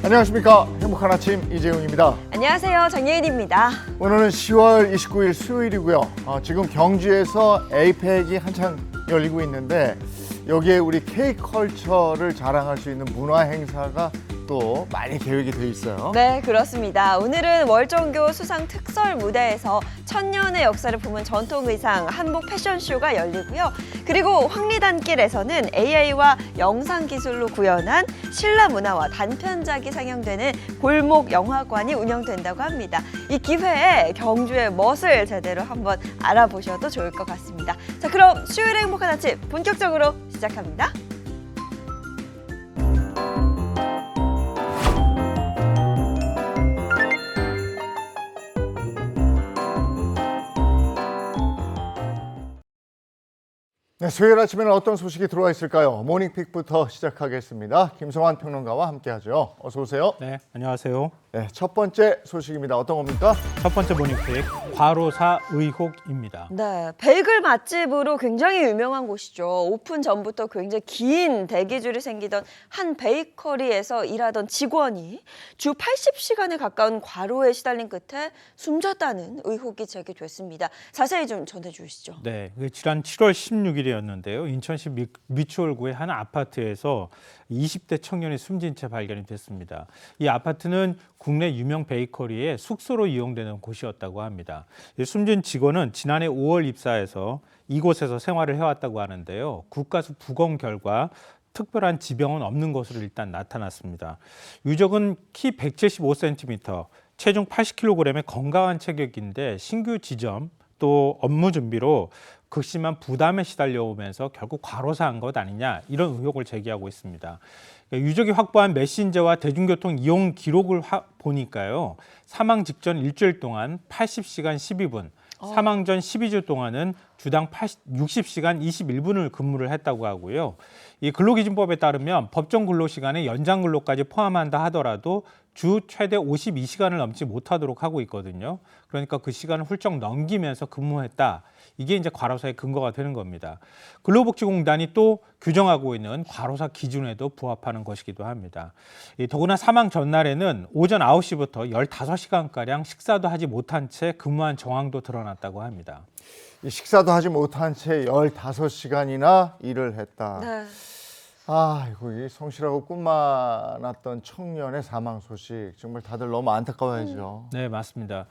안녕하십니까. 행복한 아침 이재용입니다. 안녕하세요. 정예은입니다. 오늘은 10월 29일 수요일이고요. 지금 경주에서 에이펙이 한창 열리고 있는데 여기에 우리 K컬처를 자랑할 수 있는 문화 행사가 또 많이 계획이 돼 있어요. 네, 그렇습니다. 오늘은 월정교 수상 특설 무대에서 천년의 역사를 품은 전통 의상 한복 패션쇼가 열리고요. 그리고 황리단길에서는 AI와 영상 기술로 구현한 신라 문화와 단편작이 상영되는 골목 영화관이 운영된다고 합니다. 이 기회에 경주의 멋을 제대로 한번 알아보셔도 좋을 것 같습니다. 자, 그럼 수요일의 행복한 아침 본격적으로 시작합니다. 네, 수요일 아침에는 어떤 소식이 들어와 있을까요? 모닝픽부터 시작하겠습니다. 김성환 평론가와 함께하죠. 어서 오세요. 네, 안녕하세요. 네, 첫 번째 소식입니다. 어떤 겁니까? 첫 번째 모닝픽 과로사 의혹입니다. 네, 베이글 맛집으로 굉장히 유명한 곳이죠. 오픈 전부터 굉장히 긴 대기줄이 생기던 한 베이커리에서 일하던 직원이 주 80시간에 가까운 과로에 시달린 끝에 숨졌다는 의혹이 제기됐습니다. 자세히 좀 전해주시죠. 네, 지난 7월 16일이었는데요. 인천시 미추홀구의 한 아파트에서 20대 청년이 숨진 채 발견이 됐습니다. 이 아파트는 국내 유명 베이커리의 숙소로 이용되는 곳이었다고 합니다. 숨진 직원은 지난해 5월 입사해서 이곳에서 생활을 해왔다고 하는데요. 국가수 부검 결과 특별한 지병은 없는 것으로 일단 나타났습니다. 유족은 키 175cm, 체중 80kg의 건강한 체격인데 신규 지점 또 업무 준비로 극심한 부담에 시달려오면서 결국 과로사한 것 아니냐 이런 의혹을 제기하고 있습니다. 유족이 확보한 메신저와 대중교통 이용 기록을 보니까요. 사망 직전 일주일 동안 80시간 12분, 사망 전 12주 동안은 주당 60시간 21분을 근무를 했다고 하고요. 이 근로기준법에 따르면 법정 근로시간에 연장 근로까지 포함한다 하더라도 주 최대 52시간을 넘지 못하도록 하고 있거든요. 그러니까 그 시간을 훌쩍 넘기면서 근무했다. 이게 이제 과로사의 근거가 되는 겁니다. 근로복지공단이 또 규정하고 있는 과로사 기준에도 부합하는 것이기도 합니다. 더구나 사망 전날에는 오전 9시부터 15시간가량 식사도 하지 못한 채 근무한 정황도 드러났다고 합니다. 식사도 하지 못한 채 15시간이나 일을 했다. 네. 아이고, 이 성실하고 꿈 많았던 청년의 사망 소식 정말 다들 너무 안타까워하죠. 네, 맞습니다.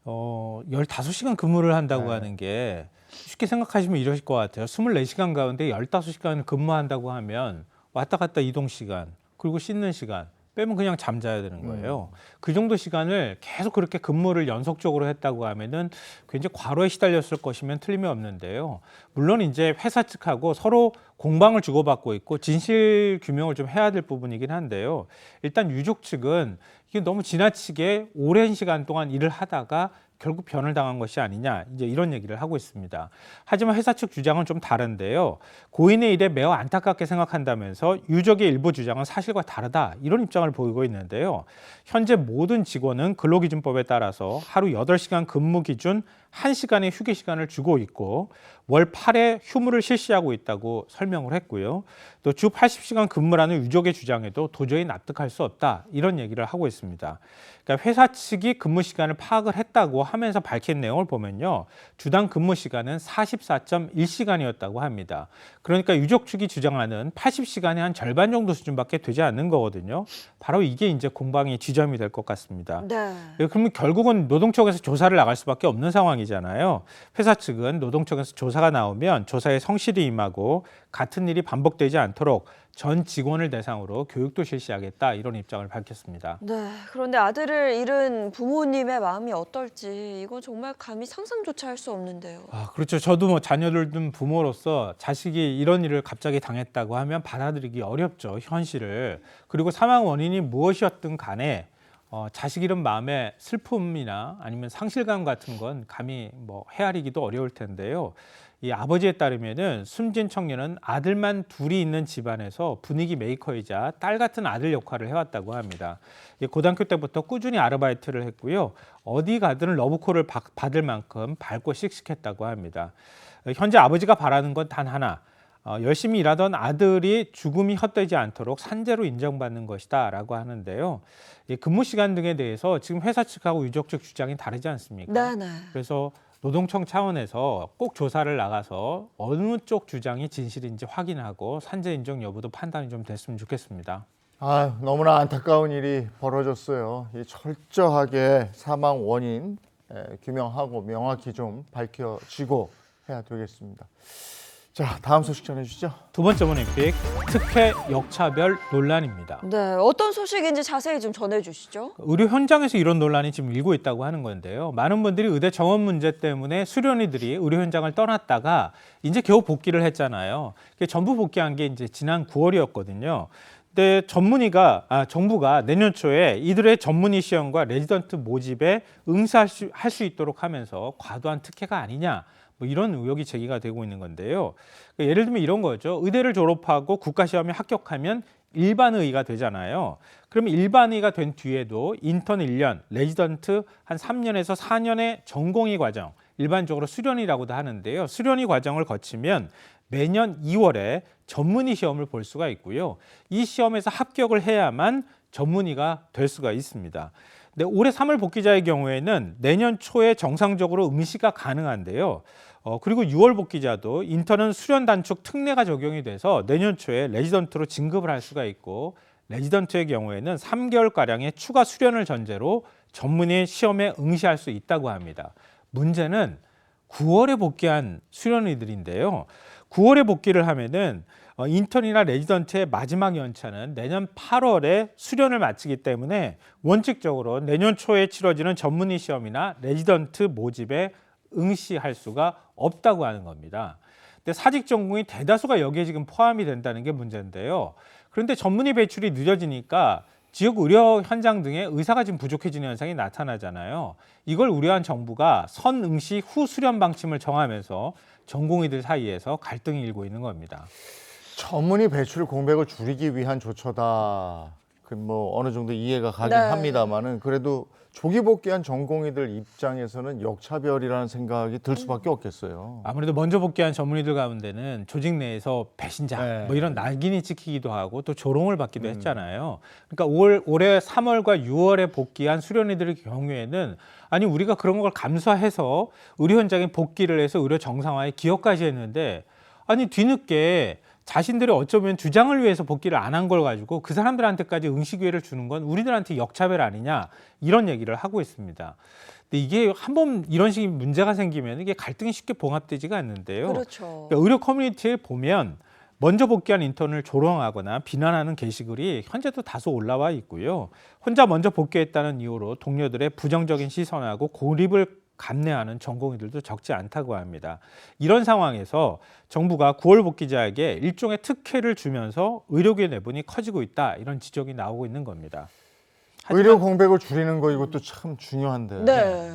15시간 근무를 한다고 하는 게 쉽게 생각하시면 이러실 것 같아요. 24시간 가운데 15시간 근무한다고 하면 왔다 갔다 이동 시간, 그리고 씻는 시간 빼면 그냥 잠자야 되는 거예요. 그 정도 시간을 계속 그렇게 근무를 연속적으로 했다고 하면은 굉장히 과로에 시달렸을 것이면 틀림이 없는데요. 물론 이제 회사 측하고 서로 공방을 주고받고 있고 진실 규명을 좀 해야 될 부분이긴 한데요. 일단 유족 측은 이게 너무 지나치게 오랜 시간 동안 일을 하다가 결국 변을 당한 것이 아니냐 이제 이런 얘기를 하고 있습니다. 하지만 회사 측 주장은 좀 다른데요. 고인의 일에 매우 안타깝게 생각한다면서 유족의 일부 주장은 사실과 다르다 이런 입장을 보이고 있는데요. 현재 모든 직원은 근로기준법에 따라서 하루 8시간 근무 기준 1시간의 휴게 시간을 주고 있고 월 8회 휴무를 실시하고 있다고 설명을 했고요. 또 주 80시간 근무라는 유족의 주장에도 도저히 납득할 수 없다 이런 얘기를 하고 있습니다. 그러니까 회사 측이 근무 시간을 파악을 했다고 하면서 밝힌 내용을 보면요. 주당 근무 시간은 44.1시간이었다고 합니다. 그러니까 유족 측이 주장하는 80시간의 한 절반 정도 수준밖에 되지 않는 거거든요. 바로 이게 이제 공방의 지점이 될 것 같습니다. 네. 그러면 결국은 노동청에서 조사를 나갈 수밖에 없는 상황이잖아요. 회사 측은 노동청에서 조사가 나오면 조사에 성실히 임하고 같은 일이 반복되지 않도록 전 직원을 대상으로 교육도 실시하겠다 이런 입장을 밝혔습니다. 네, 그런데 아들을 잃은 부모님의 마음이 어떨지 이건 정말 감히 상상조차 할 수 없는데요. 그렇죠. 저도 뭐 자녀를 둔 부모로서 자식이 이런 일을 갑자기 당했다고 하면 받아들이기 어렵죠, 현실을. 그리고 사망 원인이 무엇이었든 간에 자식 잃은 마음의 슬픔이나 아니면 상실감 같은 건 감히 뭐 헤아리기도 어려울 텐데요. 이 아버지에 따르면은 숨진 청년은 아들만 둘이 있는 집안에서 분위기 메이커이자 딸 같은 아들 역할을 해왔다고 합니다. 고등학교 때부터 꾸준히 아르바이트를 했고요. 어디 가든 러브콜을 받을 만큼 밝고 씩씩했다고 합니다. 현재 아버지가 바라는 건 단 하나. 열심히 일하던 아들이 죽음이 헛되지 않도록 산재로 인정받는 것이다라고 하는데요. 이 근무 시간 등에 대해서 지금 회사 측하고 유족 측 주장이 다르지 않습니까? 네네. 그래서 노동청 차원에서 꼭 조사를 나가서 어느 쪽 주장이 진실인지 확인하고 산재 인정 여부도 판단이 좀 됐으면 좋겠습니다. 아, 너무나 안타까운 일이 벌어졌어요. 이 철저하게 사망 원인 규명하고 명확히 좀 밝혀지고 해야 되겠습니다. 자, 다음 소식 전해주시죠. 두 번째 올림픽 특혜 역차별 논란입니다. 네, 어떤 소식인지 자세히 좀 전해주시죠. 의료 현장에서 이런 논란이 지금 일고 있다고 하는 건데요. 많은 분들이 의대 정원 문제 때문에 수련의들이 의료 현장을 떠났다가 이제 겨우 복귀를 했잖아요. 전부 복귀한 게 이제 지난 9월이었거든요. 근데 정부가 내년 초에 이들의 전문의 시험과 레지던트 모집에 응시할 수 있도록 하면서 과도한 특혜가 아니냐. 뭐 이런 의혹이 제기가 되고 있는 건데요. 예를 들면 이런 거죠. 의대를 졸업하고 국가시험에 합격하면 일반의가 되잖아요. 그러면 일반의가 된 뒤에도 인턴 1년, 레지던트 한 3년에서 4년의 전공의 과정, 일반적으로 수련이라고도 하는데요. 수련의 과정을 거치면 매년 2월에 전문의 시험을 볼 수가 있고요. 이 시험에서 합격을 해야만 전문의가 될 수가 있습니다. 근데 올해 3월 복귀자의 경우에는 내년 초에 정상적으로 응시가 가능한데요. 그리고 6월 복귀자도 인턴은 수련 단축 특례가 적용이 돼서 내년 초에 레지던트로 진급을 할 수가 있고 레지던트의 경우에는 3개월가량의 추가 수련을 전제로 전문의 시험에 응시할 수 있다고 합니다. 문제는 9월에 복귀한 수련의들인데요. 9월에 복귀를 하면은 인턴이나 레지던트의 마지막 연차는 내년 8월에 수련을 마치기 때문에 원칙적으로 내년 초에 치러지는 전문의 시험이나 레지던트 모집에 응시할 수가 없다고 하는 겁니다. 근데 사직 전공이 대다수가 여기에 지금 포함이 된다는 게 문제인데요. 그런데 전문의 배출이 늦어지니까 지역 의료 현장 등에 의사가 지금 부족해지는 현상이 나타나잖아요. 이걸 우려한 정부가 선응시 후 수련 방침을 정하면서 전공의들 사이에서 갈등이 일고 있는 겁니다. 전문의 배출 공백을 줄이기 위한 조처다. 뭐 어느 정도 이해가 가긴 네. 합니다만은 그래도 조기 복귀한 전공의들 입장에서는 역차별이라는 생각이 들 수밖에 없겠어요. 아무래도 먼저 복귀한 전문의들 가운데는 조직 내에서 배신자 네. 뭐 이런 낙인이 찍히기도 하고 또 조롱을 받기도 했잖아요. 그러니까 올해 3월과 6월에 복귀한 수련의들의 경우에는 아니 우리가 그런 걸 감수해서 의료 현장에 복귀를 해서 의료 정상화에 기여까지 했는데 아니 뒤늦게 자신들이 어쩌면 주장을 위해서 복귀를 안 한 걸 가지고 그 사람들한테까지 응시 기회를 주는 건 우리들한테 역차별 아니냐 이런 얘기를 하고 있습니다. 근데 이게 한번 이런 식의 문제가 생기면 이게 갈등이 쉽게 봉합되지가 않는데요. 그렇죠. 그러니까 의료 커뮤니티에 보면 먼저 복귀한 인턴을 조롱하거나 비난하는 게시글이 현재도 다소 올라와 있고요. 혼자 먼저 복귀했다는 이유로 동료들의 부정적인 시선하고 고립을 감내하는 전공의들도 적지 않다고 합니다. 이런 상황에서 정부가 9월 복귀자에게 일종의 특혜를 주면서 의료계 내분이 커지고 있다 이런 지적이 나오고 있는 겁니다. 의료 공백을 줄이는 거 이것도 참 중요한데. 네.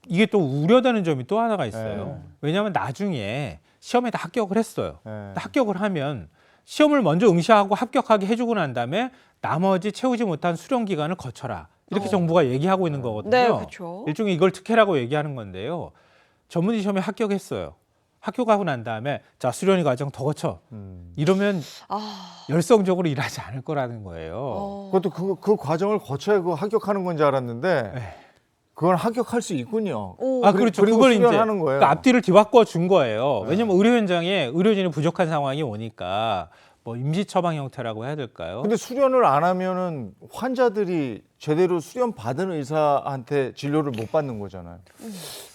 이게 또 우려되는 점이 또 하나가 있어요. 네. 왜냐하면 나중에 시험에 다 합격을 했어요. 네. 합격을 하면 시험을 먼저 응시하고 합격하게 해주고 난 다음에 나머지 채우지 못한 수련 기간을 거쳐라. 이렇게 정부가 얘기하고 있는 거거든요. 네, 그렇죠. 일종의 이걸 특혜라고 얘기하는 건데요. 전문의 시험에 합격했어요. 합격하고 난 다음에 자 수련의 과정 더 거쳐. 이러면 아, 열성적으로 일하지 않을 거라는 거예요. 그것도 그 과정을 거쳐야 그 합격하는 건지 알았는데 네. 그건 합격할 수 있군요. 오. 아 그렇죠. 그리고 그걸 이제 수련하는 거예요. 그러니까 앞뒤를 뒤바꿔 준 거예요. 네. 왜냐면 의료 현장에 의료진이 부족한 상황이 오니까 뭐 임시 처방 형태라고 해야 될까요? 근데 수련을 안 하면은 환자들이 제대로 수련 받은 의사한테 진료를 못 받는 거잖아요.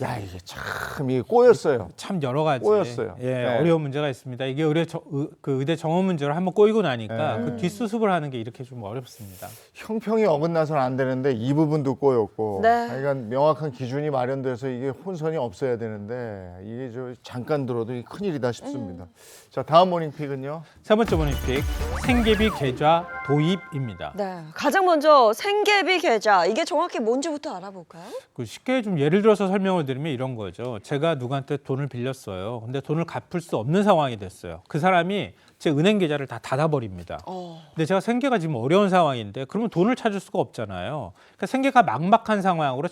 야 이게 참 이게 꼬였어요. 참 여러 가지 꼬였어요. 예, 네. 어려운 문제가 있습니다. 이게 그 의대 정원 문제로 한번 꼬이고 나니까 네. 그 뒷수습을 하는 게 이렇게 좀 어렵습니다. 형평이 어긋나서는 안 되는데 이 부분도 꼬였고, 네. 그러니까 명확한 기준이 마련돼서 이게 혼선이 없어야 되는데 이게 저 잠깐 들어도 이게 큰일이다 싶습니다. 자 다음 모닝픽은요. 세 번째 올림픽 생계비 계좌 도입입니다. 네. 가장 먼저 생계비 계좌 이게 정확히 뭔지부터 알아볼까요? 그 쉽게 좀 예를 들어서 설명을 드리면 이런 거죠. 제가 누구한테 돈을 빌렸어요. 근데 돈을 갚을 수 없는 상황이 됐어요. 그 사람이 제 은행 계좌를 다 닫아버립니다. 근데 제가 생계가 지금 어려운 상황인데 그러면 돈을 찾을 수가 없잖아요. 그러니까 생계가 막막한 상황으로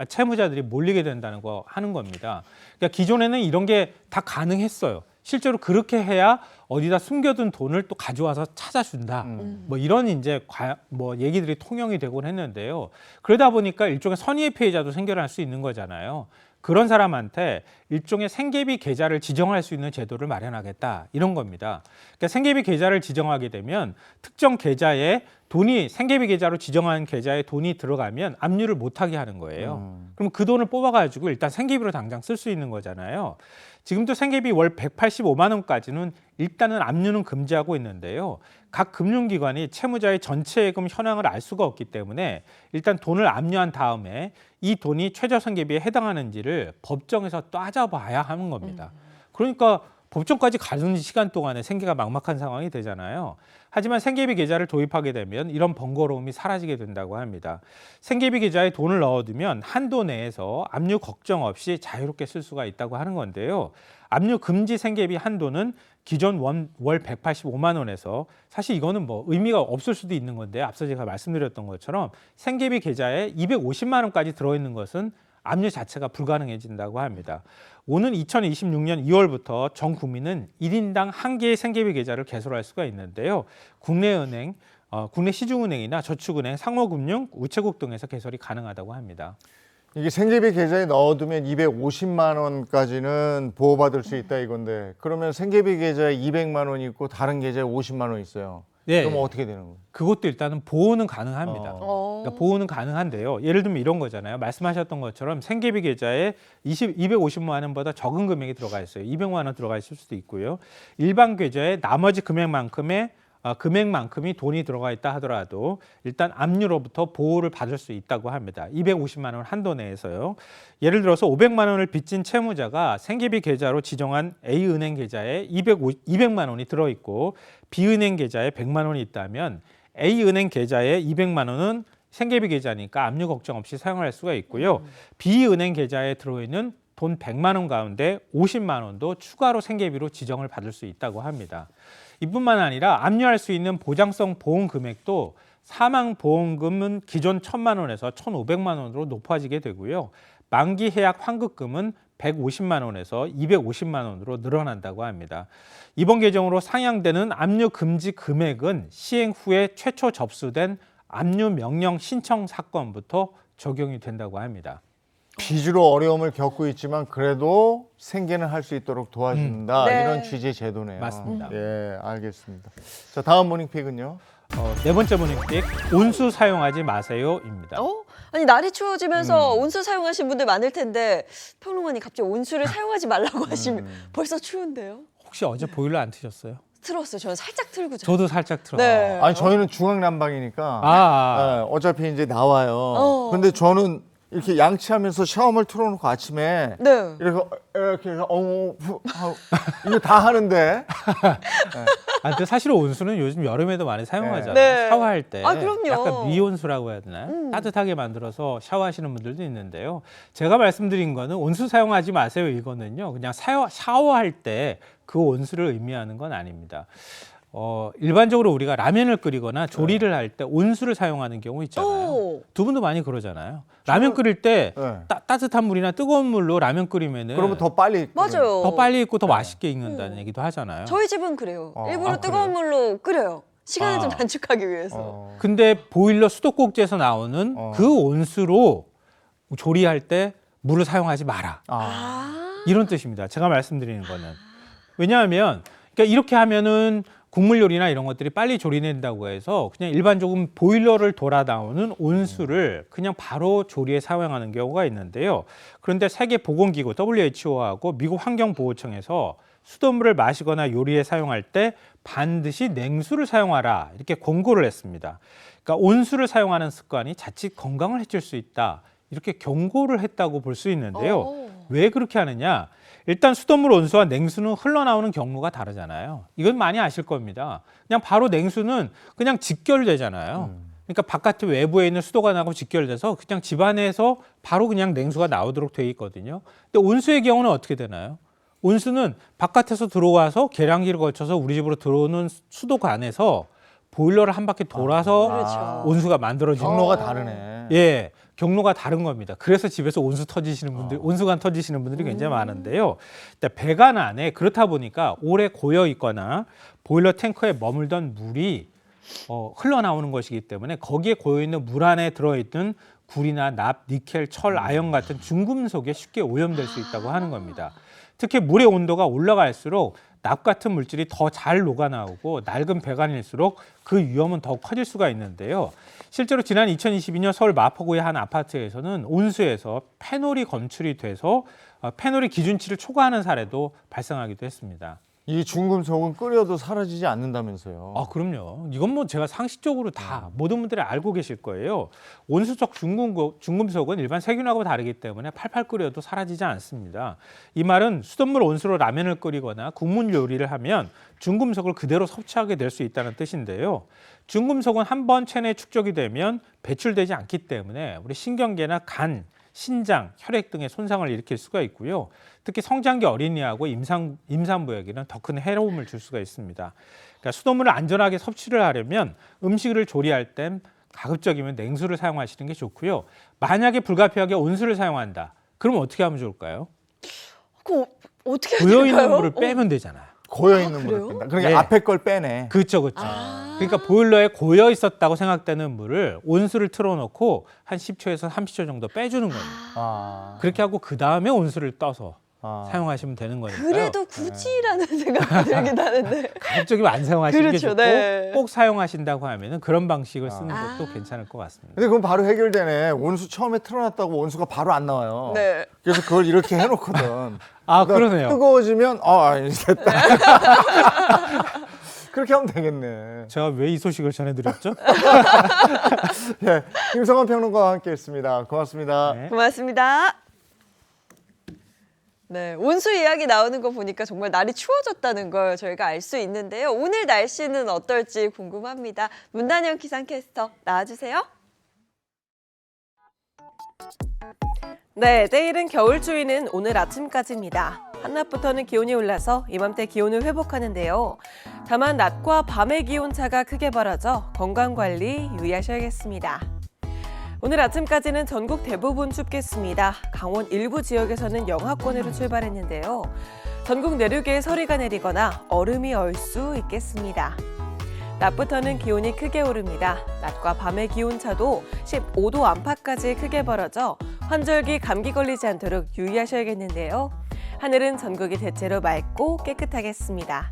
채무자들이 몰리게 된다는 거 하는 겁니다. 그러니까 기존에는 이런 게 다 가능했어요. 실제로 그렇게 해야 어디다 숨겨둔 돈을 또 가져와서 찾아준다. 뭐 이런 이제 뭐 얘기들이 통용이 되곤 했는데요. 그러다 보니까 일종의 선의의 피해자도 생겨날 수 있는 거잖아요. 그런 사람한테 일종의 생계비 계좌를 지정할 수 있는 제도를 마련하겠다 이런 겁니다. 그러니까 생계비 계좌를 지정하게 되면 특정 계좌에 돈이 생계비 계좌로 지정한 계좌에 돈이 들어가면 압류를 못하게 하는 거예요. 그럼 그 돈을 뽑아가지고 일단 생계비로 당장 쓸 수 있는 거잖아요. 지금도 생계비 월 185만 원까지는 일단은 압류는 금지하고 있는데요. 각 금융기관이 채무자의 전체 예금 현황을 알 수가 없기 때문에 일단 돈을 압류한 다음에 이 돈이 최저생계비에 해당하는지를 법정에서 따져봐야 하는 겁니다. 그러니까 법정까지 가는 시간 동안에 생계가 막막한 상황이 되잖아요. 하지만 생계비 계좌를 도입하게 되면 이런 번거로움이 사라지게 된다고 합니다. 생계비 계좌에 돈을 넣어두면 한도 내에서 압류 걱정 없이 자유롭게 쓸 수가 있다고 하는 건데요. 압류 금지 생계비 한도는 기존 월 185만 원에서 사실 이거는 뭐 의미가 없을 수도 있는 건데 앞서 제가 말씀드렸던 것처럼 생계비 계좌에 250만 원까지 들어있는 것은 압류 자체가 불가능해진다고 합니다. 오는 2026년 2월부터 전 국민은 1인당 1개의 생계비 계좌를 개설할 수가 있는데요. 국내 은행, 국내 시중은행이나 저축은행, 상호금융, 우체국 등에서 개설이 가능하다고 합니다. 이게 생계비 계좌에 넣어두면 250만 원까지는 보호받을 수 있다 이건데 그러면 생계비 계좌에 200만 원이 있고 다른 계좌에 50만 원 있어요. 네. 그럼 어떻게 되는 거예요? 그것도 일단은 보호는 가능합니다. 어. 그러니까 보호는 가능한데요. 예를 들면 이런 거잖아요. 말씀하셨던 것처럼 생계비 계좌에 250만 원보다 적은 금액이 들어가 있어요. 200만 원 들어가 있을 수도 있고요. 일반 계좌에 나머지 금액만큼이 돈이 들어가 있다 하더라도 일단 압류로부터 보호를 받을 수 있다고 합니다. 250만 원 한도 내에서요. 예를 들어서 500만 원을 빚진 채무자가 생계비 계좌로 지정한 A은행 계좌에 200만 원이 들어있고 B은행 계좌에 100만 원이 있다면 A은행 계좌에 200만 원은 생계비 계좌니까 압류 걱정 없이 사용할 수가 있고요. B은행 계좌에 들어있는 돈 100만 원 가운데 50만 원도 추가로 생계비로 지정을 받을 수 있다고 합니다. 이뿐만 아니라 압류할 수 있는 보장성 보험 금액도 사망 보험금은 기존 1,000만 원에서 1,500만 원으로 높아지게 되고요. 만기 해약 환급금은 150만 원에서 250만 원으로 늘어난다고 합니다. 이번 개정으로 상향되는 압류 금지 금액은 시행 후에 최초 접수된 압류 명령 신청 사건부터 적용이 된다고 합니다. 빚으로 어려움을 겪고 있지만 그래도 생계는 할 수 있도록 도와준다 네. 이런 취지의 제도네요. 맞습니다. 예, 알겠습니다. 자, 다음 모닝픽은요. 네 번째 모닝픽 온수 사용하지 마세요입니다. 아니 날이 추워지면서 온수 사용하신 분들 많을 텐데 평론가님 갑자기 온수를 사용하지 말라고 하시면 벌써 추운데요? 혹시 어제 보일러 안 트셨어요? 틀었어요. 저는 살짝 틀고 자요. 저도 살짝 틀었어요. 네. 아니 저희는 중앙난방이니까 예, 어차피 이제 나와요. 근데 저는 이렇게 양치하면서 샤워를 틀어놓고 아침에 네. 이렇게 해서 이거 다 하는데 근데 사실 온수는 요즘 여름에도 많이 사용하잖아요. 네. 샤워할 때 아, 그럼요. 약간 미온수라고 해야 되나요? 따뜻하게 만들어서 샤워하시는 분들도 있는데요. 제가 말씀드린 거는 온수 사용하지 마세요 이거는요. 그냥 샤워할 때 그 온수를 의미하는 건 아닙니다. 일반적으로 우리가 라면을 끓이거나 조리를 할 때 온수를 사용하는 경우 있잖아요. 두 분도 많이 그러잖아요. 라면 끓일 때 네. 따뜻한 물이나 뜨거운 물로 라면 끓이면은 그러면 더 빨리 맞아요. 더 빨리 익고 더 맛있게 익는다는 얘기도 하잖아요. 저희 집은 그래요. 일부러 아, 뜨거운 물로 끓여요. 시간을 좀 아. 단축하기 위해서. 근데 보일러 수도꼭지에서 나오는 그 온수로 조리할 때 물을 사용하지 마라. 이런 뜻입니다. 제가 말씀드리는 거는. 왜냐하면 그러니까 이렇게 하면은 국물 요리나 이런 것들이 빨리 조리된다고 해서 그냥 일반적으로 보일러를 돌아 나오는 온수를 그냥 바로 조리에 사용하는 경우가 있는데요. 그런데 세계보건기구 WHO하고 미국 환경보호청에서 수돗물을 마시거나 요리에 사용할 때 반드시 냉수를 사용하라 이렇게 권고를 했습니다. 그러니까 온수를 사용하는 습관이 자칫 건강을 해칠 수 있다 이렇게 경고를 했다고 볼 수 있는데요. 왜 그렇게 하느냐? 일단 수돗물 온수와 냉수는 흘러나오는 경로가 다르잖아요. 이건 많이 아실 겁니다. 그냥 바로 냉수는 그냥 직결되잖아요. 그러니까 바깥에 외부에 있는 수도가 나고 직결돼서 그냥 집안에서 바로 그냥 냉수가 나오도록 돼 있거든요. 근데 온수의 경우는 어떻게 되나요? 온수는 바깥에서 들어와서 계량기를 거쳐서 우리 집으로 들어오는 수도관에서 보일러를 한 바퀴 돌아서 그렇죠. 온수가 만들어지는 경로가 거예요. 다르네. 예, 경로가 다른 겁니다. 그래서 집에서 온수 터지시는 분들, 온수관 터지시는 분들이 굉장히 많은데요. 일단 배관 안에 그렇다 보니까 오래 고여 있거나 보일러 탱커에 머물던 물이 흘러나오는 것이기 때문에 거기에 고여 있는 물 안에 들어있는 구리나 납, 니켈, 철, 아연 같은 중금속에 쉽게 오염될 수 있다고 하는 겁니다. 특히 물의 온도가 올라갈수록 납 같은 물질이 더 잘 녹아나오고 낡은 배관일수록 그 위험은 더 커질 수가 있는데요. 실제로 지난 2022년 서울 마포구의 한 아파트에서는 온수에서 페놀이 검출이 돼서 페놀이 기준치를 초과하는 사례도 발생하기도 했습니다. 이 중금속은 끓여도 사라지지 않는다면서요. 아, 그럼요. 이건 뭐 제가 상식적으로 다 모든 분들이 알고 계실 거예요. 온수적 중금속은 일반 세균하고 다르기 때문에 팔팔 끓여도 사라지지 않습니다. 이 말은 수돗물 온수로 라면을 끓이거나 국물 요리를 하면 중금속을 그대로 섭취하게 될 수 있다는 뜻인데요. 중금속은 한 번 체내에 축적이 되면 배출되지 않기 때문에 우리 신경계나 간, 신장, 혈액 등의 손상을 일으킬 수가 있고요. 특히 성장기 어린이하고 임산부에게는 더 큰 해로움을 줄 수가 있습니다. 그러니까 수돗물을 안전하게 섭취를 하려면 음식을 조리할 땐 가급적이면 냉수를 사용하시는 게 좋고요. 만약에 불가피하게 온수를 사용한다. 그럼 어떻게 하면 좋을까요? 그거 어떻게 해야 고여 있는 될까요? 물을 빼면 되잖아요. 고여 있는 그래요? 물을 뺀다. 그러니까 네. 앞에 걸 빼네. 그렇죠, 그렇죠. 그러니까 보일러에 고여 있었다고 생각되는 물을 온수를 틀어놓고 한 10초에서 30초 정도 빼주는 거예요. 아. 그렇게 하고 그 다음에 온수를 떠서 아. 사용하시면 되는 거니까요. 그래도 굳이라는 생각이 들긴 하는데. 가급적이면 안 사용하시는 게 그렇죠, 좋고 네. 꼭 사용하신다고 하면은 그런 방식을 쓰는 것도 괜찮을 것 같습니다. 근데 그건 바로 해결되네. 온수 처음에 틀어놨다고 온수가 바로 안 나와요. 네. 그래서 그걸 이렇게 해놓거든. 아, 그러니까 그러네요. 뜨거워지면 이제 됐다. 그렇게 하면 되겠네. 제가 왜 이 소식을 전해드렸죠? 네, 김성환 평론가와 함께했습니다. 고맙습니다. 네. 고맙습니다. 네, 온수 이야기 나오는 거 보니까 정말 날이 추워졌다는 걸 저희가 알 수 있는데요. 오늘 날씨는 어떨지 궁금합니다. 문단영 기상캐스터 나와주세요. 네, 내일은 겨울 추위는 오늘 아침까지입니다. 한낮부터는 기온이 올라서 이맘때 기온을 회복하는데요. 다만 낮과 밤의 기온차가 크게 벌어져 건강관리 유의하셔야겠습니다. 오늘 아침까지는 전국 대부분 춥겠습니다. 강원 일부 지역에서는 영하권으로 출발했는데요. 전국 내륙에 서리가 내리거나 얼음이 얼 수 있겠습니다. 낮부터는 기온이 크게 오릅니다. 낮과 밤의 기온차도 15도 안팎까지 크게 벌어져 환절기 감기 걸리지 않도록 유의하셔야겠는데요. 하늘은 전국이 대체로 맑고 깨끗하겠습니다.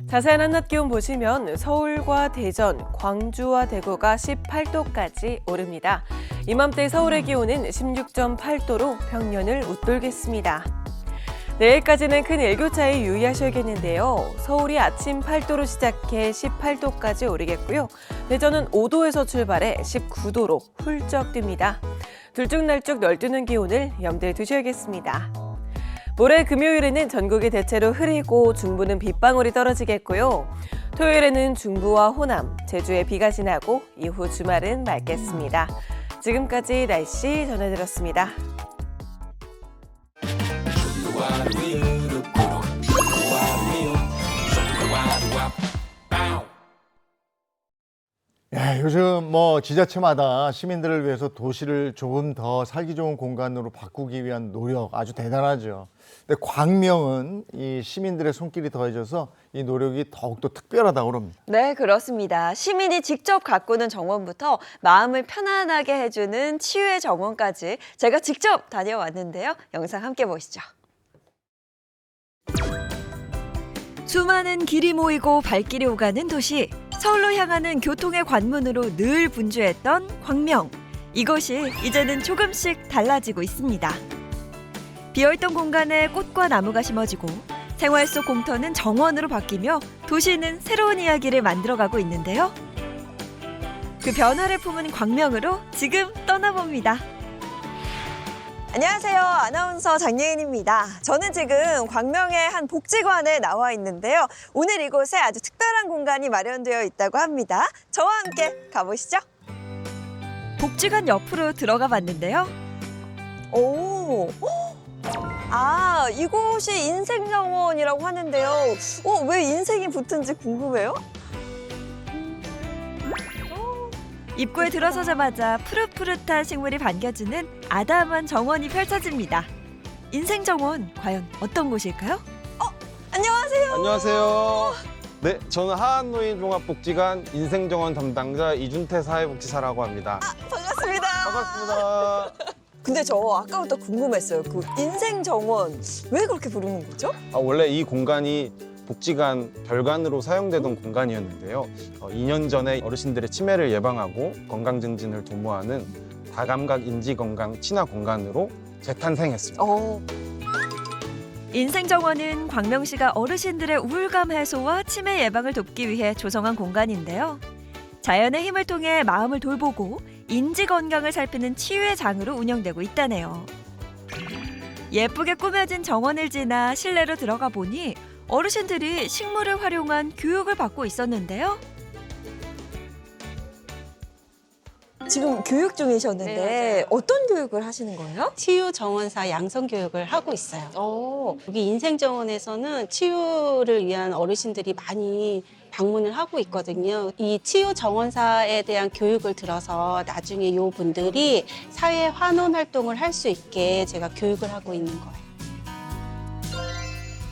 자세한 한낮 기온 보시면 서울과 대전, 광주와 대구가 18도까지 오릅니다. 이맘때 서울의 기온은 16.8도로 평년을 웃돌겠습니다. 내일까지는 큰 일교차에 유의하셔야겠는데요. 서울이 아침 8도로 시작해 18도까지 오르겠고요. 대전은 5도에서 출발해 19도로 훌쩍 뜹니다. 들쭉날쭉 널뛰는 기온을 염두에 두셔야겠습니다. 모레 금요일에는 전국이 대체로 흐리고 중부는 빗방울이 떨어지겠고요. 토요일에는 중부와 호남, 제주에 비가 지나고 이후 주말은 맑겠습니다. 지금까지 날씨 전해드렸습니다. 예, 요즘 뭐 지자체마다 시민들을 위해서 도시를 조금 더 살기 좋은 공간으로 바꾸기 위한 노력 아주 대단하죠. 근데 광명은 이 시민들의 손길이 더해져서 이 노력이 더욱더 특별하다고 합니다. 네, 그렇습니다. 시민이 직접 가꾸는 정원부터 마음을 편안하게 해주는 치유의 정원까지 제가 직접 다녀왔는데요. 영상 함께 보시죠. 수많은 길이 모이고 발길이 오가는 도시. 서울로 향하는 교통의 관문으로 늘 분주했던 광명. 이곳이 이제는 조금씩 달라지고 있습니다. 비어있던 공간에 꽃과 나무가 심어지고 생활 속 공터는 정원으로 바뀌며 도시는 새로운 이야기를 만들어가고 있는데요. 그 변화를 품은 광명으로 지금 떠나봅니다. 안녕하세요. 아나운서 장예인입니다. 저는 지금 광명의 한 복지관에 나와 있는데요. 오늘 이곳에 아주 특별한 공간이 마련되어 있다고 합니다. 저와 함께 가보시죠. 복지관 옆으로 들어가 봤는데요. 오, 아, 이곳이 인생정원이라고 하는데요. 왜 인생이 붙은지 궁금해요? 입구에 들어서자마자 푸릇푸릇한 식물이 반겨주는 아담한 정원이 펼쳐집니다. 인생정원 과연 어떤 곳일까요? 안녕하세요. 안녕하세요. 네, 저는 하안노인종합복지관 인생정원 담당자 이준태 사회복지사라고 합니다. 반갑습니다. 반갑습니다. 근데 저 아까부터 궁금했어요. 그 인생정원 왜 그렇게 부르는 거죠? 원래 이 공간이 복지관 별관으로 사용되던 공간이었는데요. 2년 전에 어르신들의 치매를 예방하고 건강 증진을 도모하는 다감각 인지건강 친화 공간으로 재탄생했습니다. 인생정원은 광명시가 어르신들의 우울감 해소와 치매 예방을 돕기 위해 조성한 공간인데요. 자연의 힘을 통해 마음을 돌보고 인지 건강을 살피는 치유의 장으로 운영되고 있다네요. 예쁘게 꾸며진 정원을 지나 실내로 들어가 보니 어르신들이 식물을 활용한 교육을 받고 있었는데요. 지금 교육 중이셨는데 네, 어떤 교육을 하시는 거예요? 치유 정원사 양성 교육을 하고 있어요. 여기 인생정원에서는 치유를 위한 어르신들이 많이 방문을 하고 있거든요. 이 치유 정원사에 대한 교육을 들어서 나중에 이 분들이 사회 환원 활동을 할 수 있게 제가 교육을 하고 있는 거예요.